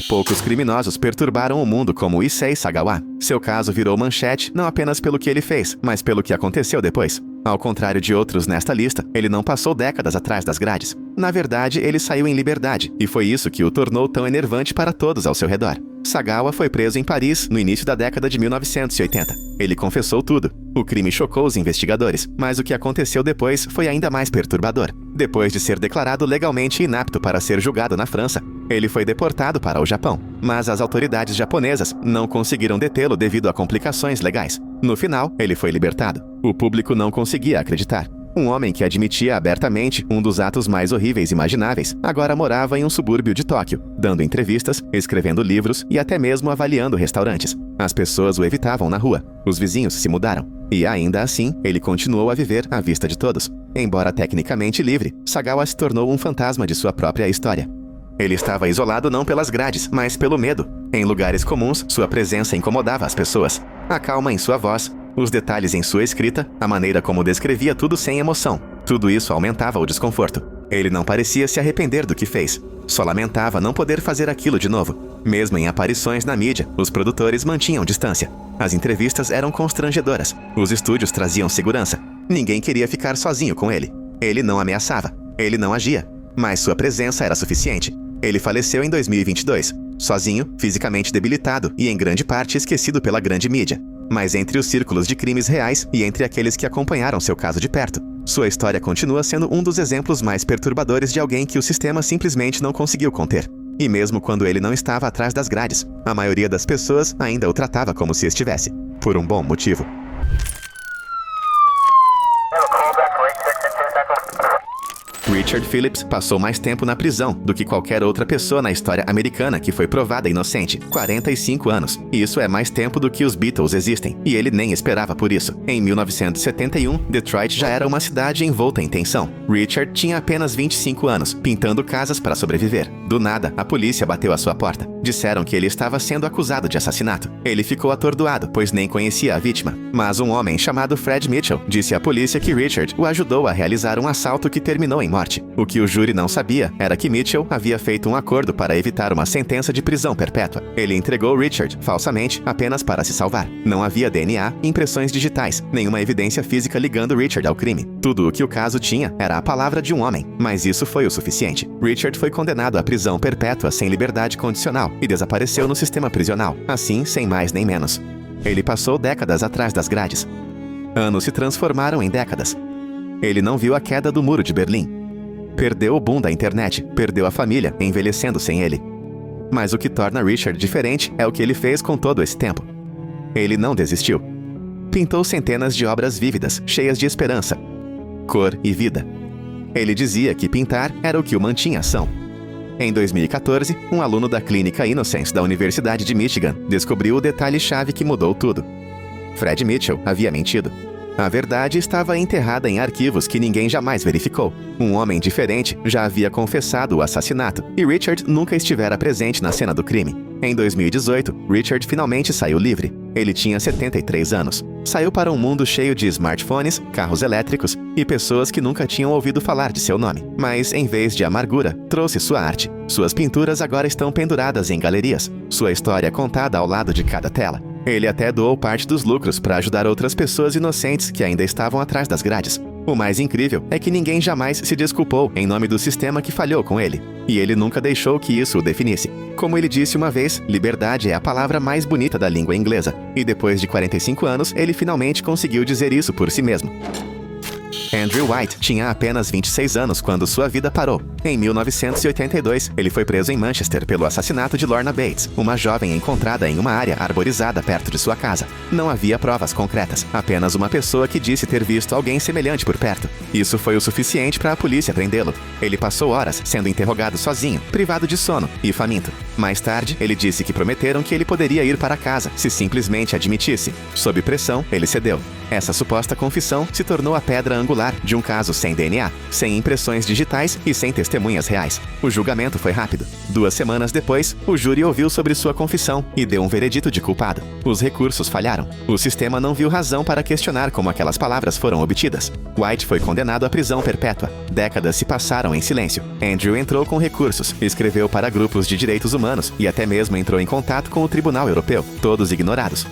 Poucos criminosos perturbaram o mundo como Issei Sagawa. Seu caso virou manchete não apenas pelo que ele fez, mas pelo que aconteceu depois. Ao contrário de outros nesta lista, ele não passou décadas atrás das grades. Na verdade, ele saiu em liberdade, e foi isso que o tornou tão enervante para todos ao seu redor. Sagawa foi preso em Paris no início da década de 1980. Ele confessou tudo. O crime chocou os investigadores, mas o que aconteceu depois foi ainda mais perturbador. Depois de ser declarado legalmente inapto para ser julgado na França, ele foi deportado para o Japão, mas as autoridades japonesas não conseguiram detê-lo devido a complicações legais. No final, ele foi libertado. O público não conseguia acreditar. Um homem que admitia abertamente um dos atos mais horríveis imagináveis, agora morava em um subúrbio de Tóquio, dando entrevistas, escrevendo livros e até mesmo avaliando restaurantes. As pessoas o evitavam na rua, os vizinhos se mudaram. E ainda assim, ele continuou a viver à vista de todos. Embora tecnicamente livre, Sagawa se tornou um fantasma de sua própria história. Ele estava isolado não pelas grades, mas pelo medo. Em lugares comuns, sua presença incomodava as pessoas. A calma em sua voz, os detalhes em sua escrita, a maneira como descrevia tudo sem emoção. Tudo isso aumentava o desconforto. Ele não parecia se arrepender do que fez. Só lamentava não poder fazer aquilo de novo. Mesmo em aparições na mídia, os produtores mantinham distância. As entrevistas eram constrangedoras. Os estúdios traziam segurança. Ninguém queria ficar sozinho com ele. Ele não ameaçava. Ele não agia. Mas sua presença era suficiente. Ele faleceu em 2022. Sozinho, fisicamente debilitado e em grande parte esquecido pela grande mídia. Mas entre os círculos de crimes reais e entre aqueles que acompanharam seu caso de perto, sua história continua sendo um dos exemplos mais perturbadores de alguém que o sistema simplesmente não conseguiu conter. E mesmo quando ele não estava atrás das grades, a maioria das pessoas ainda o tratava como se estivesse. Por um bom motivo. Richard Phillips passou mais tempo na prisão do que qualquer outra pessoa na história americana que foi provada inocente, 45 anos. E isso é mais tempo do que os Beatles existem, e ele nem esperava por isso. Em 1971, Detroit já era uma cidade envolta em tensão. Richard tinha apenas 25 anos, pintando casas para sobreviver. Do nada, a polícia bateu à sua porta. Disseram que ele estava sendo acusado de assassinato. Ele ficou atordoado, pois nem conhecia a vítima. Mas um homem chamado Fred Mitchell disse à polícia que Richard o ajudou a realizar um assalto que terminou em morte. O que o júri não sabia era que Mitchell havia feito um acordo para evitar uma sentença de prisão perpétua. Ele entregou Richard, falsamente, apenas para se salvar. Não havia DNA, impressões digitais, nenhuma evidência física ligando Richard ao crime. Tudo o que o caso tinha era a palavra de um homem, mas isso foi o suficiente. Richard foi condenado à prisão perpétua sem liberdade condicional e desapareceu no sistema prisional, assim sem mais nem menos. Ele passou décadas atrás das grades. Anos se transformaram em décadas. Ele não viu a queda do Muro de Berlim. Perdeu o boom da internet, perdeu a família, envelhecendo sem ele. Mas o que torna Richard diferente é o que ele fez com todo esse tempo. Ele não desistiu. Pintou centenas de obras vívidas, cheias de esperança, cor e vida. Ele dizia que pintar era o que o mantinha são. Em 2014, um aluno da Clínica Innocence da Universidade de Michigan descobriu o detalhe-chave que mudou tudo. Fred Mitchell havia mentido. A verdade estava enterrada em arquivos que ninguém jamais verificou. Um homem diferente já havia confessado o assassinato, e Richard nunca estivera presente na cena do crime. Em 2018, Richard finalmente saiu livre. Ele tinha 73 anos. Saiu para um mundo cheio de smartphones, carros elétricos e pessoas que nunca tinham ouvido falar de seu nome. Mas, em vez de amargura, trouxe sua arte. Suas pinturas agora estão penduradas em galerias. Sua história contada ao lado de cada tela. Ele até doou parte dos lucros para ajudar outras pessoas inocentes que ainda estavam atrás das grades. O mais incrível é que ninguém jamais se desculpou em nome do sistema que falhou com ele. E ele nunca deixou que isso o definisse. Como ele disse uma vez, liberdade é a palavra mais bonita da língua inglesa. E depois de 45 anos, ele finalmente conseguiu dizer isso por si mesmo. Andrew White tinha apenas 26 anos quando sua vida parou. Em 1982, ele foi preso em Manchester pelo assassinato de Lorna Bates, uma jovem encontrada em uma área arborizada perto de sua casa. Não havia provas concretas, apenas uma pessoa que disse ter visto alguém semelhante por perto. Isso foi o suficiente para a polícia prendê-lo. Ele passou horas sendo interrogado sozinho, privado de sono e faminto. Mais tarde, ele disse que prometeram que ele poderia ir para casa se simplesmente admitisse. Sob pressão, ele cedeu. Essa suposta confissão se tornou a pedra angular de um caso sem DNA, sem impressões digitais e sem testemunhas reais. O julgamento foi rápido. 2 semanas depois, o júri ouviu sobre sua confissão e deu um veredito de culpado. Os recursos falharam. O sistema não viu razão para questionar como aquelas palavras foram obtidas. White foi condenado à prisão perpétua. Décadas se passaram em silêncio. Andrew entrou com recursos, escreveu para grupos de direitos humanos e até mesmo entrou em contato com o Tribunal Europeu, todos ignorados.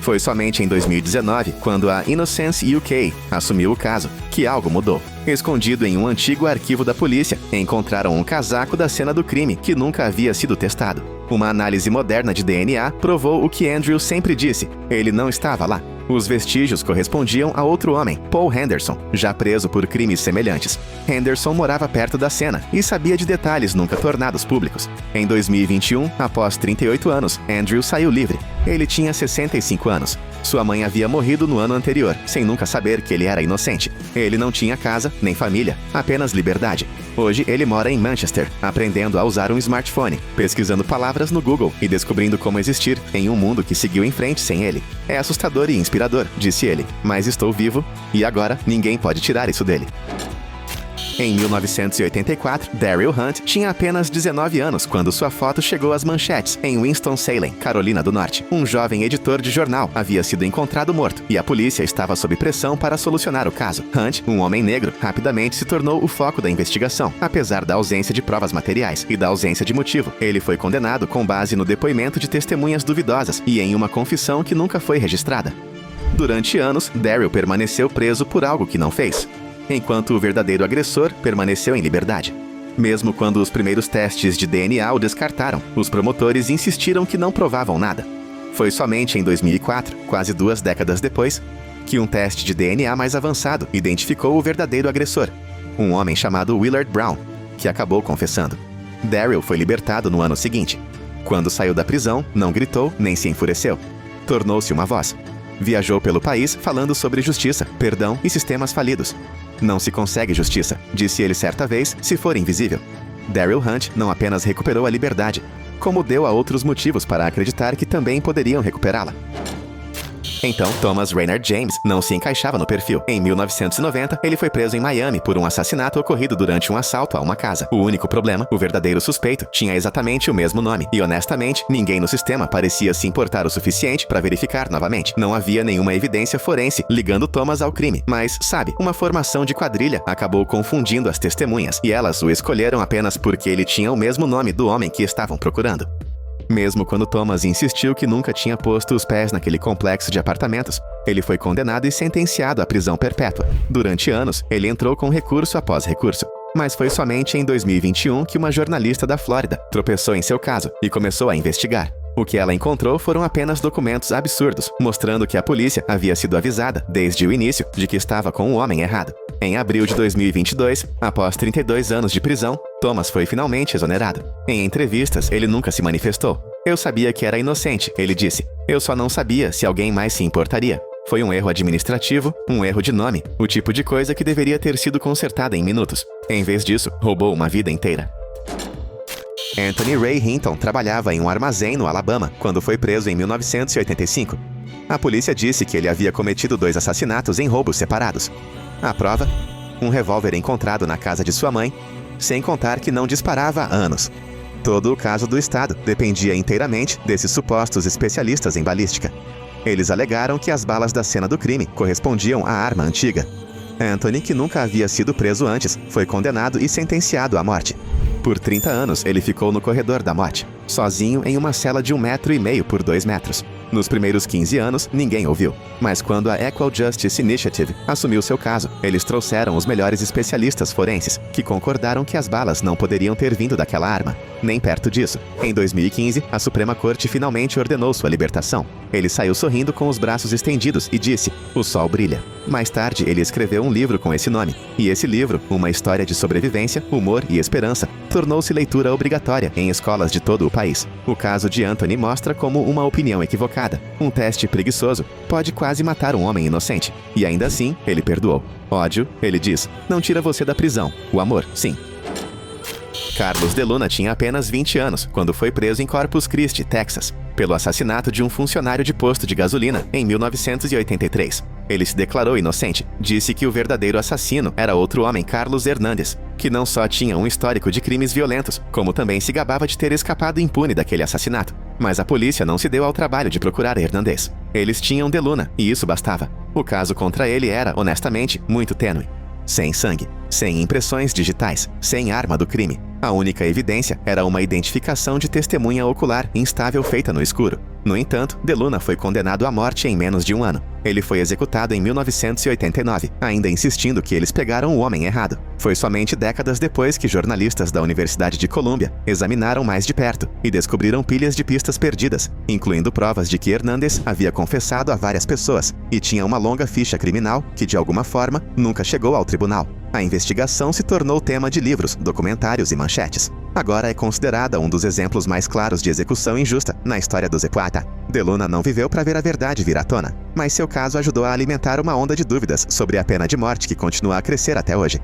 Foi somente em 2019, quando a Innocence UK assumiu o caso, que algo mudou. Escondido em um antigo arquivo da polícia, encontraram um casaco da cena do crime que nunca havia sido testado. Uma análise moderna de DNA provou o que Andrew sempre disse: ele não estava lá. Os vestígios correspondiam a outro homem, Paul Henderson, já preso por crimes semelhantes. Henderson morava perto da cena e sabia de detalhes nunca tornados públicos. Em 2021, após 38 anos, Andrew saiu livre. Ele tinha 65 anos. Sua mãe havia morrido no ano anterior, sem nunca saber que ele era inocente. Ele não tinha casa, nem família, apenas liberdade. Hoje ele mora em Manchester, aprendendo a usar um smartphone, pesquisando palavras no Google e descobrindo como existir em um mundo que seguiu em frente sem ele. É assustador e inspirador, disse ele, mas estou vivo e agora ninguém pode tirar isso dele. Em 1984, Daryl Hunt tinha apenas 19 anos quando sua foto chegou às manchetes em Winston-Salem, Carolina do Norte. Um jovem editor de jornal havia sido encontrado morto e a polícia estava sob pressão para solucionar o caso. Hunt, um homem negro, rapidamente se tornou o foco da investigação, apesar da ausência de provas materiais e da ausência de motivo. Ele foi condenado com base no depoimento de testemunhas duvidosas e em uma confissão que nunca foi registrada. Durante anos, Daryl permaneceu preso por algo que não fez, enquanto o verdadeiro agressor permaneceu em liberdade. Mesmo quando os primeiros testes de DNA o descartaram, os promotores insistiram que não provavam nada. Foi somente em 2004, quase 2 décadas depois, que um teste de DNA mais avançado identificou o verdadeiro agressor, um homem chamado Willard Brown, que acabou confessando. Daryl foi libertado no ano seguinte. Quando saiu da prisão, não gritou nem se enfureceu. Tornou-se uma voz. Viajou pelo país falando sobre justiça, perdão e sistemas falidos. Não se consegue justiça, disse ele certa vez, se for invisível. Daryl Hunt não apenas recuperou a liberdade, como deu a outros motivos para acreditar que também poderiam recuperá-la. Então, Thomas Raynard James não se encaixava no perfil. Em 1990, ele foi preso em Miami por um assassinato ocorrido durante um assalto a uma casa. O único problema, o verdadeiro suspeito, tinha exatamente o mesmo nome. E honestamente, ninguém no sistema parecia se importar o suficiente para verificar novamente. Não havia nenhuma evidência forense ligando Thomas ao crime. Mas, sabe, uma formação de quadrilha acabou confundindo as testemunhas, e elas o escolheram apenas porque ele tinha o mesmo nome do homem que estavam procurando. Mesmo quando Thomas insistiu que nunca tinha posto os pés naquele complexo de apartamentos, ele foi condenado e sentenciado à prisão perpétua. Durante anos, ele entrou com recurso após recurso. Mas foi somente em 2021 que uma jornalista da Flórida tropeçou em seu caso e começou a investigar. O que ela encontrou foram apenas documentos absurdos, mostrando que a polícia havia sido avisada, desde o início, de que estava com o homem errado. Em abril de 2022, após 32 anos de prisão, Thomas foi finalmente exonerado. Em entrevistas, ele nunca se manifestou. Eu sabia que era inocente, ele disse. Eu só não sabia se alguém mais se importaria. Foi um erro administrativo, um erro de nome, o tipo de coisa que deveria ter sido consertada em minutos. Em vez disso, roubou uma vida inteira. Anthony Ray Hinton trabalhava em um armazém no Alabama quando foi preso em 1985. A polícia disse que ele havia cometido 2 assassinatos em roubos separados. A prova? Um revólver encontrado na casa de sua mãe, sem contar que não disparava há anos. Todo o caso do Estado dependia inteiramente desses supostos especialistas em balística. Eles alegaram que as balas da cena do crime correspondiam à arma antiga. Anthony, que nunca havia sido preso antes, foi condenado e sentenciado à morte. Por 30 anos, ele ficou no corredor da morte, sozinho em uma cela de 1,5 metros por 2 metros. Nos primeiros 15 anos, ninguém ouviu. Mas quando a Equal Justice Initiative assumiu seu caso, eles trouxeram os melhores especialistas forenses, que concordaram que as balas não poderiam ter vindo daquela arma. Nem perto disso. Em 2015, a Suprema Corte finalmente ordenou sua libertação. Ele saiu sorrindo com os braços estendidos e disse: "O sol brilha." Mais tarde, ele escreveu um livro com esse nome. E esse livro, uma história de sobrevivência, humor e esperança, tornou-se leitura obrigatória em escolas de todo o país. O caso de Anthony mostra como uma opinião equivocada, um teste preguiçoso, pode quase matar um homem inocente. E ainda assim, ele perdoou. Ódio, ele diz, não tira você da prisão. O amor, sim. Carlos de Luna tinha apenas 20 anos quando foi preso em Corpus Christi, Texas, pelo assassinato de um funcionário de posto de gasolina em 1983. Ele se declarou inocente, disse que o verdadeiro assassino era outro homem, Carlos Hernández, que não só tinha um histórico de crimes violentos, como também se gabava de ter escapado impune daquele assassinato. Mas a polícia não se deu ao trabalho de procurar Hernández. Eles tinham de Luna, e isso bastava. O caso contra ele era, honestamente, muito tênue. Sem sangue, sem impressões digitais, sem arma do crime. A única evidência era uma identificação de testemunha ocular instável feita no escuro. No entanto, de Luna foi condenado à morte em menos de um ano. Ele foi executado em 1989, ainda insistindo que eles pegaram o homem errado. Foi somente décadas depois que jornalistas da Universidade de Colômbia examinaram mais de perto e descobriram pilhas de pistas perdidas, incluindo provas de que Hernández havia confessado a várias pessoas e tinha uma longa ficha criminal que, de alguma forma, nunca chegou ao tribunal. A investigação se tornou tema de livros, documentários e manchetes. Agora é considerada um dos exemplos mais claros de execução injusta na história do Zapata. De Luna não viveu para ver a verdade vir à tona, mas seu caso ajudou a alimentar uma onda de dúvidas sobre a pena de morte que continua a crescer até hoje.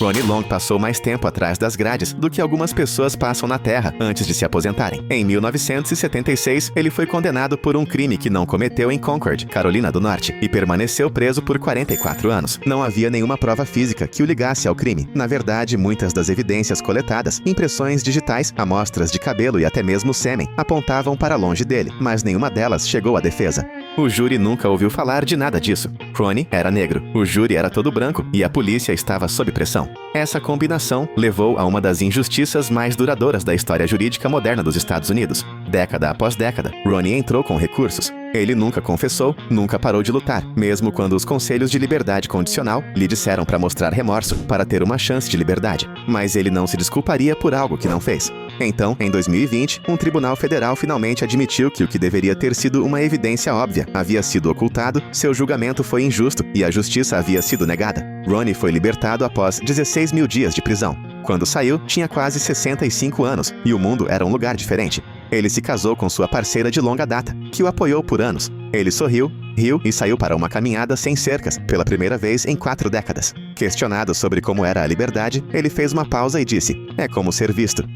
Ronnie Long passou mais tempo atrás das grades do que algumas pessoas passam na Terra antes de se aposentarem. Em 1976, ele foi condenado por um crime que não cometeu em Concord, Carolina do Norte, e permaneceu preso por 44 anos. Não havia nenhuma prova física que o ligasse ao crime. Na verdade, muitas das evidências coletadas, impressões digitais, amostras de cabelo e até mesmo sêmen, apontavam para longe dele, mas nenhuma delas chegou à defesa. O júri nunca ouviu falar de nada disso. Ronnie era negro, o júri era todo branco e a polícia estava sob pressão. Essa combinação levou a uma das injustiças mais duradouras da história jurídica moderna dos Estados Unidos. Década após década, Ronnie entrou com recursos. Ele nunca confessou, nunca parou de lutar, mesmo quando os conselhos de liberdade condicional lhe disseram para mostrar remorso, para ter uma chance de liberdade. Mas ele não se desculparia por algo que não fez. Então, em 2020, um tribunal federal finalmente admitiu que o que deveria ter sido uma evidência óbvia havia sido ocultado, seu julgamento foi injusto e a justiça havia sido negada. Ronnie foi libertado após 16 mil dias de prisão. Quando saiu, tinha quase 65 anos e o mundo era um lugar diferente. Ele se casou com sua parceira de longa data, que o apoiou por anos. Ele sorriu, riu e saiu para uma caminhada sem cercas, pela primeira vez em 4 décadas. Questionado sobre como era a liberdade, ele fez uma pausa e disse: "É como ser visto."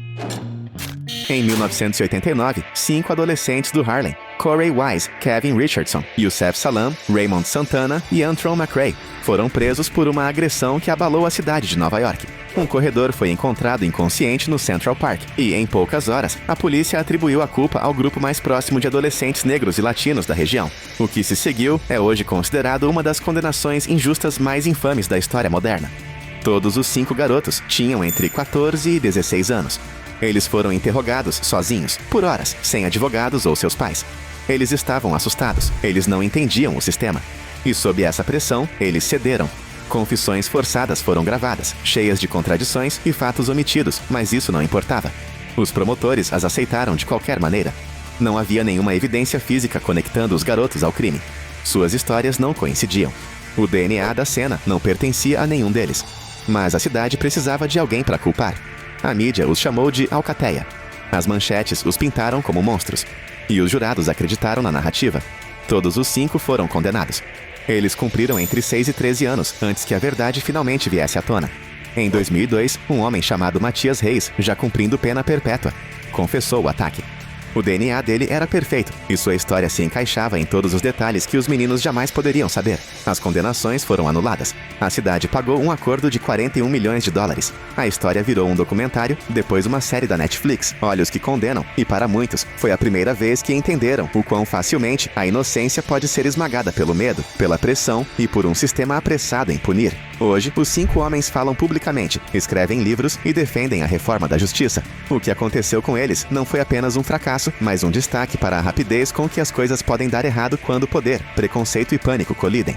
Em 1989, 5 adolescentes do Harlem, Corey Wise, Kevin Richardson, Yusef Salaam, Raymond Santana e Antron McRae, foram presos por uma agressão que abalou a cidade de Nova York. Um corredor foi encontrado inconsciente no Central Park e, em poucas horas, a polícia atribuiu a culpa ao grupo mais próximo de adolescentes negros e latinos da região. O que se seguiu é hoje considerado uma das condenações injustas mais infames da história moderna. Todos os 5 garotos tinham entre 14 e 16 anos. Eles foram interrogados sozinhos, por horas, sem advogados ou seus pais. Eles estavam assustados, eles não entendiam o sistema. E sob essa pressão, eles cederam. Confissões forçadas foram gravadas, cheias de contradições e fatos omitidos, mas isso não importava. Os promotores as aceitaram de qualquer maneira. Não havia nenhuma evidência física conectando os garotos ao crime. Suas histórias não coincidiam. O DNA da cena não pertencia a nenhum deles. Mas a cidade precisava de alguém para culpar. A mídia os chamou de alcateia. As manchetes os pintaram como monstros. E os jurados acreditaram na narrativa. Todos os 5 foram condenados. Eles cumpriram entre 6 e 13 anos antes que a verdade finalmente viesse à tona. Em 2002, um homem chamado Matias Reis, já cumprindo pena perpétua, confessou o ataque. O DNA dele era perfeito, e sua história se encaixava em todos os detalhes que os meninos jamais poderiam saber. As condenações foram anuladas. A cidade pagou um acordo de 41 milhões de dólares. A história virou um documentário, depois uma série da Netflix, Olhos que Condenam, e para muitos, foi a primeira vez que entenderam o quão facilmente a inocência pode ser esmagada pelo medo, pela pressão e por um sistema apressado em punir. Hoje, os 5 homens falam publicamente, escrevem livros e defendem a reforma da justiça. O que aconteceu com eles não foi apenas um fracasso, reflexo, mas um destaque para a rapidez com que as coisas podem dar errado quando poder, preconceito e pânico colidem.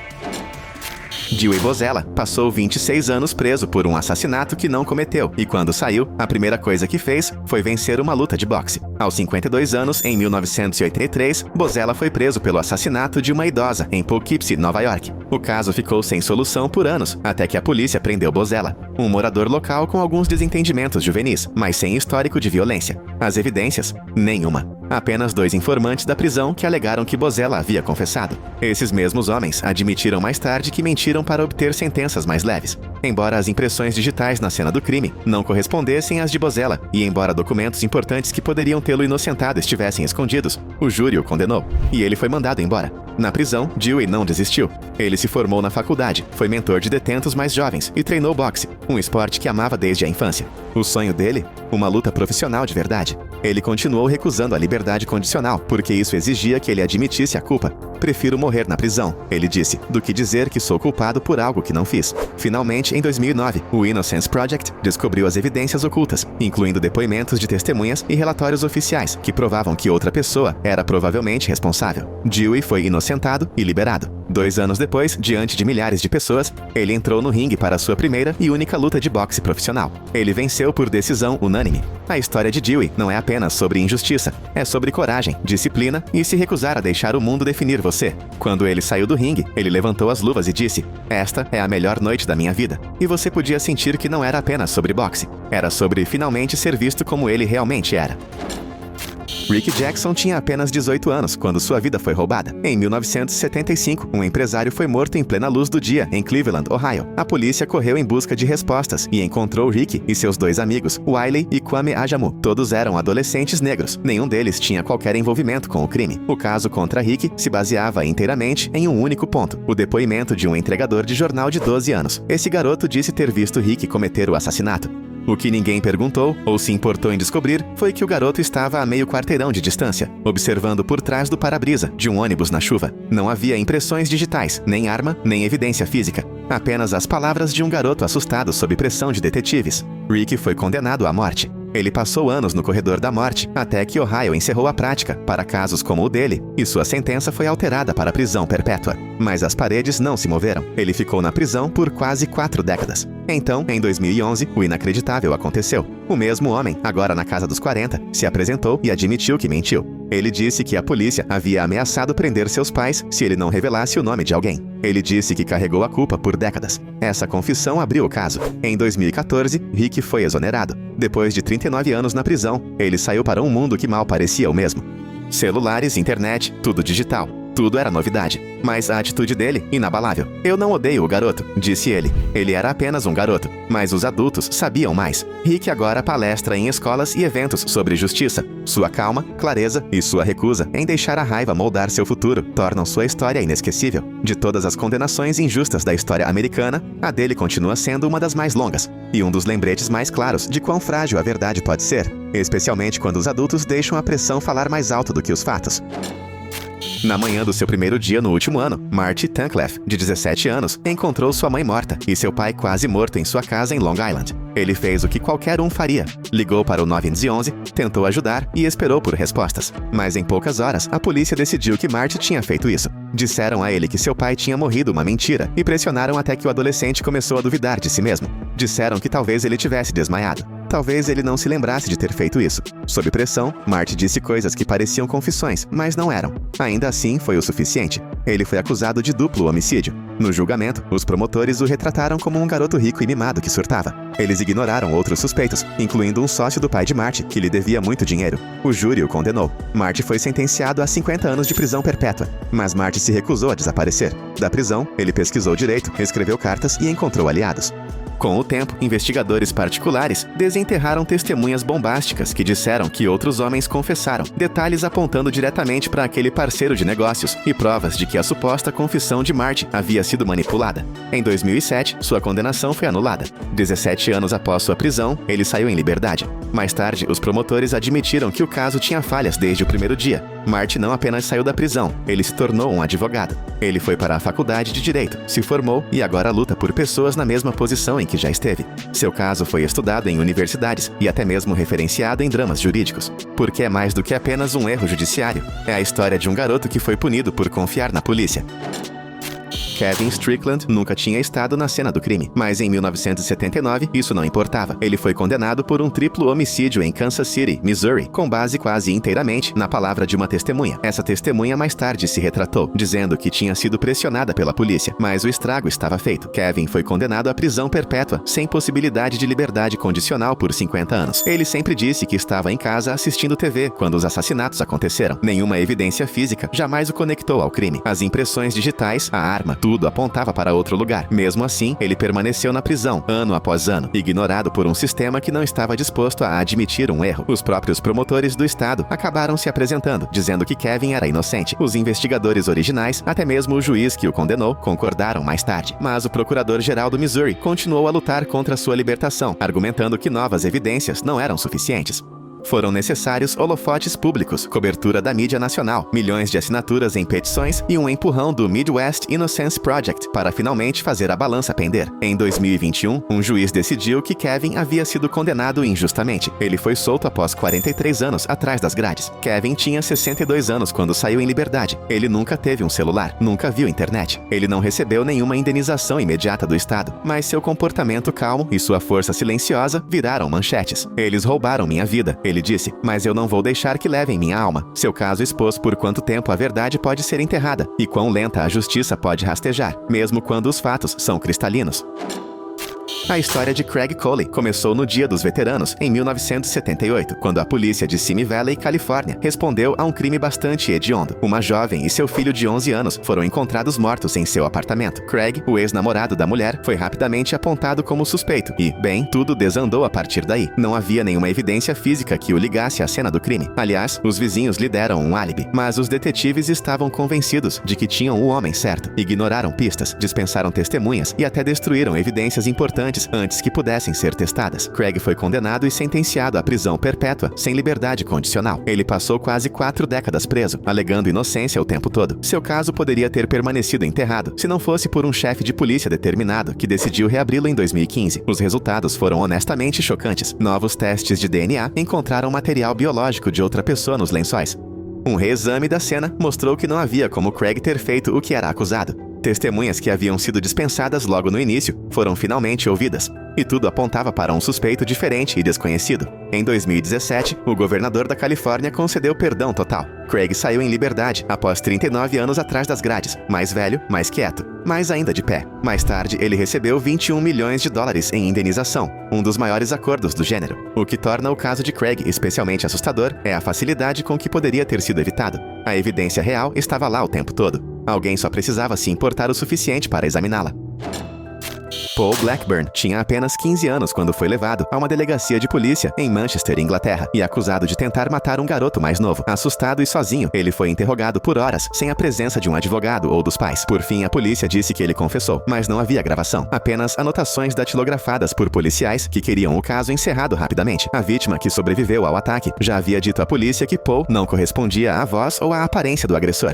Dewey Bozzella passou 26 anos preso por um assassinato que não cometeu e quando saiu, a primeira coisa que fez foi vencer uma luta de boxe. Aos 52 anos, em 1983, Bozzella foi preso pelo assassinato de uma idosa em Poughkeepsie, Nova York. O caso ficou sem solução por anos, até que a polícia prendeu Bozzella, um morador local com alguns desentendimentos juvenis, mas sem histórico de violência. As evidências? Nenhuma. Apenas 2 informantes da prisão que alegaram que Bozzella havia confessado. Esses mesmos homens admitiram mais tarde que mentiram para obter sentenças mais leves. Embora as impressões digitais na cena do crime não correspondessem às de Bozzella, e embora documentos importantes que poderiam tê-lo inocentado estivessem escondidos, o júri o condenou, e ele foi mandado embora. Na prisão, Dewey não desistiu. Ele se formou na faculdade, foi mentor de detentos mais jovens e treinou boxe, um esporte que amava desde a infância. O sonho dele? Uma luta profissional de verdade. Ele continuou recusando a liberdade condicional, porque isso exigia que ele admitisse a culpa. Prefiro morrer na prisão, ele disse, do que dizer que sou culpado por algo que não fiz. Finalmente, em 2009, o Innocence Project descobriu as evidências ocultas, incluindo depoimentos de testemunhas e relatórios oficiais, que provavam que outra pessoa era provavelmente responsável. Dewey foi inocentado e liberado. 2 anos depois, diante de milhares de pessoas, ele entrou no ringue para sua primeira e única luta de boxe profissional. Ele venceu por decisão unânime. A história de Dewey não é apenas sobre injustiça, é sobre coragem, disciplina e se recusar a deixar o mundo definir você. Quando ele saiu do ringue, ele levantou as luvas e disse: "Esta é a melhor noite da minha vida." E você podia sentir que não era apenas sobre boxe, era sobre finalmente ser visto como ele realmente era. Ricky Jackson tinha apenas 18 anos quando sua vida foi roubada. Em 1975, um empresário foi morto em plena luz do dia, em Cleveland, Ohio. A polícia correu em busca de respostas e encontrou Ricky e seus 2 amigos, Wiley e Kwame Ajamu. Todos eram adolescentes negros. Nenhum deles tinha qualquer envolvimento com o crime. O caso contra Ricky se baseava inteiramente em um único ponto: o depoimento de um entregador de jornal de 12 anos. Esse garoto disse ter visto Ricky cometer o assassinato. O que ninguém perguntou, ou se importou em descobrir, foi que o garoto estava a meio quarteirão de distância, observando por trás do para-brisa de um ônibus na chuva. Não havia impressões digitais, nem arma, nem evidência física. Apenas as palavras de um garoto assustado sob pressão de detetives. Ricky foi condenado à morte. Ele passou anos no corredor da morte, até que Ohio encerrou a prática para casos como o dele, e sua sentença foi alterada para prisão perpétua. Mas as paredes não se moveram. Ele ficou na prisão por quase 4 décadas. Então, em 2011, o inacreditável aconteceu. O mesmo homem, agora na casa dos 40, se apresentou e admitiu que mentiu. Ele disse que a polícia havia ameaçado prender seus pais se ele não revelasse o nome de alguém. Ele disse que carregou a culpa por décadas. Essa confissão abriu o caso. Em 2014, Ricky foi exonerado. Depois de 39 anos na prisão, ele saiu para um mundo que mal parecia o mesmo. Celulares, internet, tudo digital. Tudo era novidade. Mas a atitude dele, inabalável. "Eu não odeio o garoto", disse ele. Ele era apenas um garoto. Mas os adultos sabiam mais. Rick agora palestra em escolas e eventos sobre justiça. Sua calma, clareza e sua recusa em deixar a raiva moldar seu futuro tornam sua história inesquecível. De todas as condenações injustas da história americana, a dele continua sendo uma das mais longas. E um dos lembretes mais claros de quão frágil a verdade pode ser. Especialmente quando os adultos deixam a pressão falar mais alto do que os fatos. Na manhã do seu primeiro dia no último ano, Marty Tankleff, de 17 anos, encontrou sua mãe morta e seu pai quase morto em sua casa em Long Island. Ele fez o que qualquer um faria. Ligou para o 911, tentou ajudar e esperou por respostas. Mas em poucas horas, a polícia decidiu que Marty tinha feito isso. Disseram a ele que seu pai tinha morrido uma mentira e pressionaram até que o adolescente começou a duvidar de si mesmo. Disseram que talvez ele tivesse desmaiado. Talvez ele não se lembrasse de ter feito isso. Sob pressão, Marty disse coisas que pareciam confissões, mas não eram. Ainda assim, foi o suficiente. Ele foi acusado de duplo homicídio. No julgamento, os promotores o retrataram como um garoto rico e mimado que surtava. Eles ignoraram outros suspeitos, incluindo um sócio do pai de Marty, que lhe devia muito dinheiro. O júri o condenou. Marty foi sentenciado a 50 anos de prisão perpétua, mas Marty se recusou a desaparecer. Da prisão, ele pesquisou direito, escreveu cartas e encontrou aliados. Com o tempo, investigadores particulares desenterraram testemunhas bombásticas que disseram que outros homens confessaram, detalhes apontando diretamente para aquele parceiro de negócios e provas de que a suposta confissão de Marty havia sido manipulada. Em 2007, sua condenação foi anulada. 17 anos após sua prisão, ele saiu em liberdade. Mais tarde, os promotores admitiram que o caso tinha falhas desde o primeiro dia. Marty não apenas saiu da prisão, ele se tornou um advogado. Ele foi para a faculdade de Direito, se formou e agora luta por pessoas na mesma posição em que já esteve. Seu caso foi estudado em universidades e até mesmo referenciado em dramas jurídicos. Porque é mais do que apenas um erro judiciário. É a história de um garoto que foi punido por confiar na polícia. Kevin Strickland nunca tinha estado na cena do crime, mas em 1979 isso não importava. Ele foi condenado por um triplo homicídio em Kansas City, Missouri, com base quase inteiramente na palavra de uma testemunha. Essa testemunha mais tarde se retratou, dizendo que tinha sido pressionada pela polícia, mas o estrago estava feito. Kevin foi condenado à prisão perpétua, sem possibilidade de liberdade condicional por 50 anos. Ele sempre disse que estava em casa assistindo TV quando os assassinatos aconteceram. Nenhuma evidência física jamais o conectou ao crime. As impressões digitais, a arma, tudo apontava para outro lugar. Mesmo assim, ele permaneceu na prisão, ano após ano, ignorado por um sistema que não estava disposto a admitir um erro. Os próprios promotores do estado acabaram se apresentando, dizendo que Kevin era inocente. Os investigadores originais, até mesmo o juiz que o condenou, concordaram mais tarde. Mas o procurador-geral do Missouri continuou a lutar contra sua libertação, argumentando que novas evidências não eram suficientes. Foram necessários holofotes públicos, cobertura da mídia nacional, milhões de assinaturas em petições e um empurrão do Midwest Innocence Project para finalmente fazer a balança pender. Em 2021, um juiz decidiu que Kevin havia sido condenado injustamente. Ele foi solto após 43 anos atrás das grades. Kevin tinha 62 anos quando saiu em liberdade. Ele nunca teve um celular, nunca viu internet. Ele não recebeu nenhuma indenização imediata do Estado, mas seu comportamento calmo e sua força silenciosa viraram manchetes. Eles roubaram minha vida. Ele disse, mas eu não vou deixar que levem minha alma. Seu caso expôs por quanto tempo a verdade pode ser enterrada e quão lenta a justiça pode rastejar, mesmo quando os fatos são cristalinos. A história de Craig Coley começou no Dia dos Veteranos, em 1978, quando a polícia de Simi Valley, Califórnia, respondeu a um crime bastante hediondo. Uma jovem e seu filho de 11 anos foram encontrados mortos em seu apartamento. Craig, o ex-namorado da mulher, foi rapidamente apontado como suspeito e, bem, tudo desandou a partir daí. Não havia nenhuma evidência física que o ligasse à cena do crime. Aliás, os vizinhos lhe deram um álibi, mas os detetives estavam convencidos de que tinham o homem certo. Ignoraram pistas, dispensaram testemunhas e até destruíram evidências importantes antes que pudessem ser testadas. Craig foi condenado e sentenciado à prisão perpétua, sem liberdade condicional. Ele passou quase 4 décadas preso, alegando inocência o tempo todo. Seu caso poderia ter permanecido enterrado, se não fosse por um chefe de polícia determinado que decidiu reabri-lo em 2015. Os resultados foram honestamente chocantes. Novos testes de DNA encontraram material biológico de outra pessoa nos lençóis. Um reexame da cena mostrou que não havia como Craig ter feito o que era acusado. Testemunhas que haviam sido dispensadas logo no início foram finalmente ouvidas, e tudo apontava para um suspeito diferente e desconhecido. Em 2017, o governador da Califórnia concedeu perdão total. Craig saiu em liberdade após 39 anos atrás das grades, mais velho, mais quieto, mas ainda de pé. Mais tarde, ele recebeu 21 milhões de dólares em indenização, um dos maiores acordos do gênero. O que torna o caso de Craig especialmente assustador é a facilidade com que poderia ter sido evitado. A evidência real estava lá o tempo todo. Alguém só precisava se importar o suficiente para examiná-la. Paul Blackburn tinha apenas 15 anos quando foi levado a uma delegacia de polícia em Manchester, Inglaterra, e acusado de tentar matar um garoto mais novo. Assustado e sozinho, ele foi interrogado por horas, sem a presença de um advogado ou dos pais. Por fim, a polícia disse que ele confessou, mas não havia gravação. Apenas anotações datilografadas por policiais que queriam o caso encerrado rapidamente. A vítima, que sobreviveu ao ataque, já havia dito à polícia que Paul não correspondia à voz ou à aparência do agressor.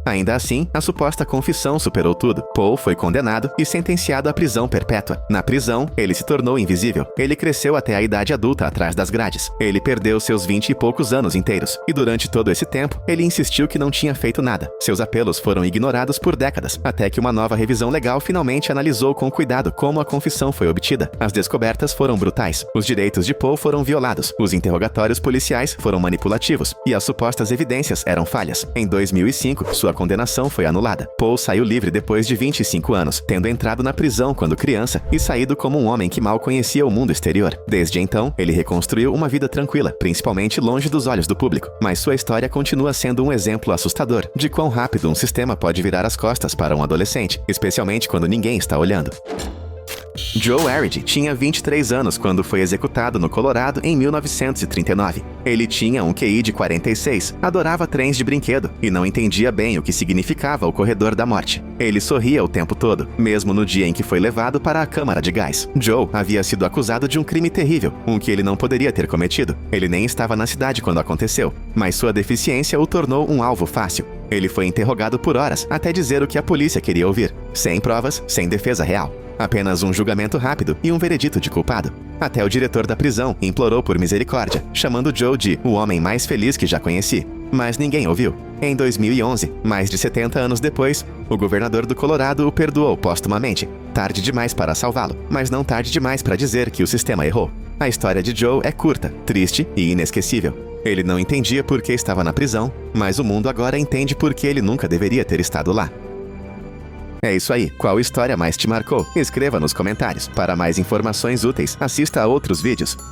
Ainda assim, a suposta confissão superou tudo. Paul foi condenado e sentenciado à prisão perpétua. Na prisão, ele se tornou invisível. Ele cresceu até a idade adulta atrás das grades. Ele perdeu seus 20 e poucos anos inteiros. E durante todo esse tempo, ele insistiu que não tinha feito nada. Seus apelos foram ignorados por décadas, até que uma nova revisão legal finalmente analisou com cuidado como a confissão foi obtida. As descobertas foram brutais. Os direitos de Paul foram violados. Os interrogatórios policiais foram manipulativos. E as supostas evidências eram falhas. Em 2005, sua condenação foi anulada. Paul saiu livre depois de 25 anos, tendo entrado na prisão quando criança e saído como um homem que mal conhecia o mundo exterior. Desde então, ele reconstruiu uma vida tranquila, principalmente longe dos olhos do público. Mas sua história continua sendo um exemplo assustador de quão rápido um sistema pode virar as costas para um adolescente, especialmente quando ninguém está olhando. Joe Aridi tinha 23 anos quando foi executado no Colorado em 1939. Ele tinha um QI de 46, adorava trens de brinquedo e não entendia bem o que significava o corredor da morte. Ele sorria o tempo todo, mesmo no dia em que foi levado para a câmara de gás. Joe havia sido acusado de um crime terrível, um que ele não poderia ter cometido. Ele nem estava na cidade quando aconteceu, mas sua deficiência o tornou um alvo fácil. Ele foi interrogado por horas até dizer o que a polícia queria ouvir, sem provas, sem defesa real. Apenas um julgamento rápido e um veredito de culpado. Até o diretor da prisão implorou por misericórdia, chamando Joe de o homem mais feliz que já conheci. Mas ninguém ouviu. Em 2011, mais de 70 anos depois, o governador do Colorado o perdoou póstumamente. Tarde demais para salvá-lo, mas não tarde demais para dizer que o sistema errou. A história de Joe é curta, triste e inesquecível. Ele não entendia por que estava na prisão, mas o mundo agora entende por que ele nunca deveria ter estado lá. É isso aí. Qual história mais te marcou? Escreva nos comentários. Para mais informações úteis, assista a outros vídeos.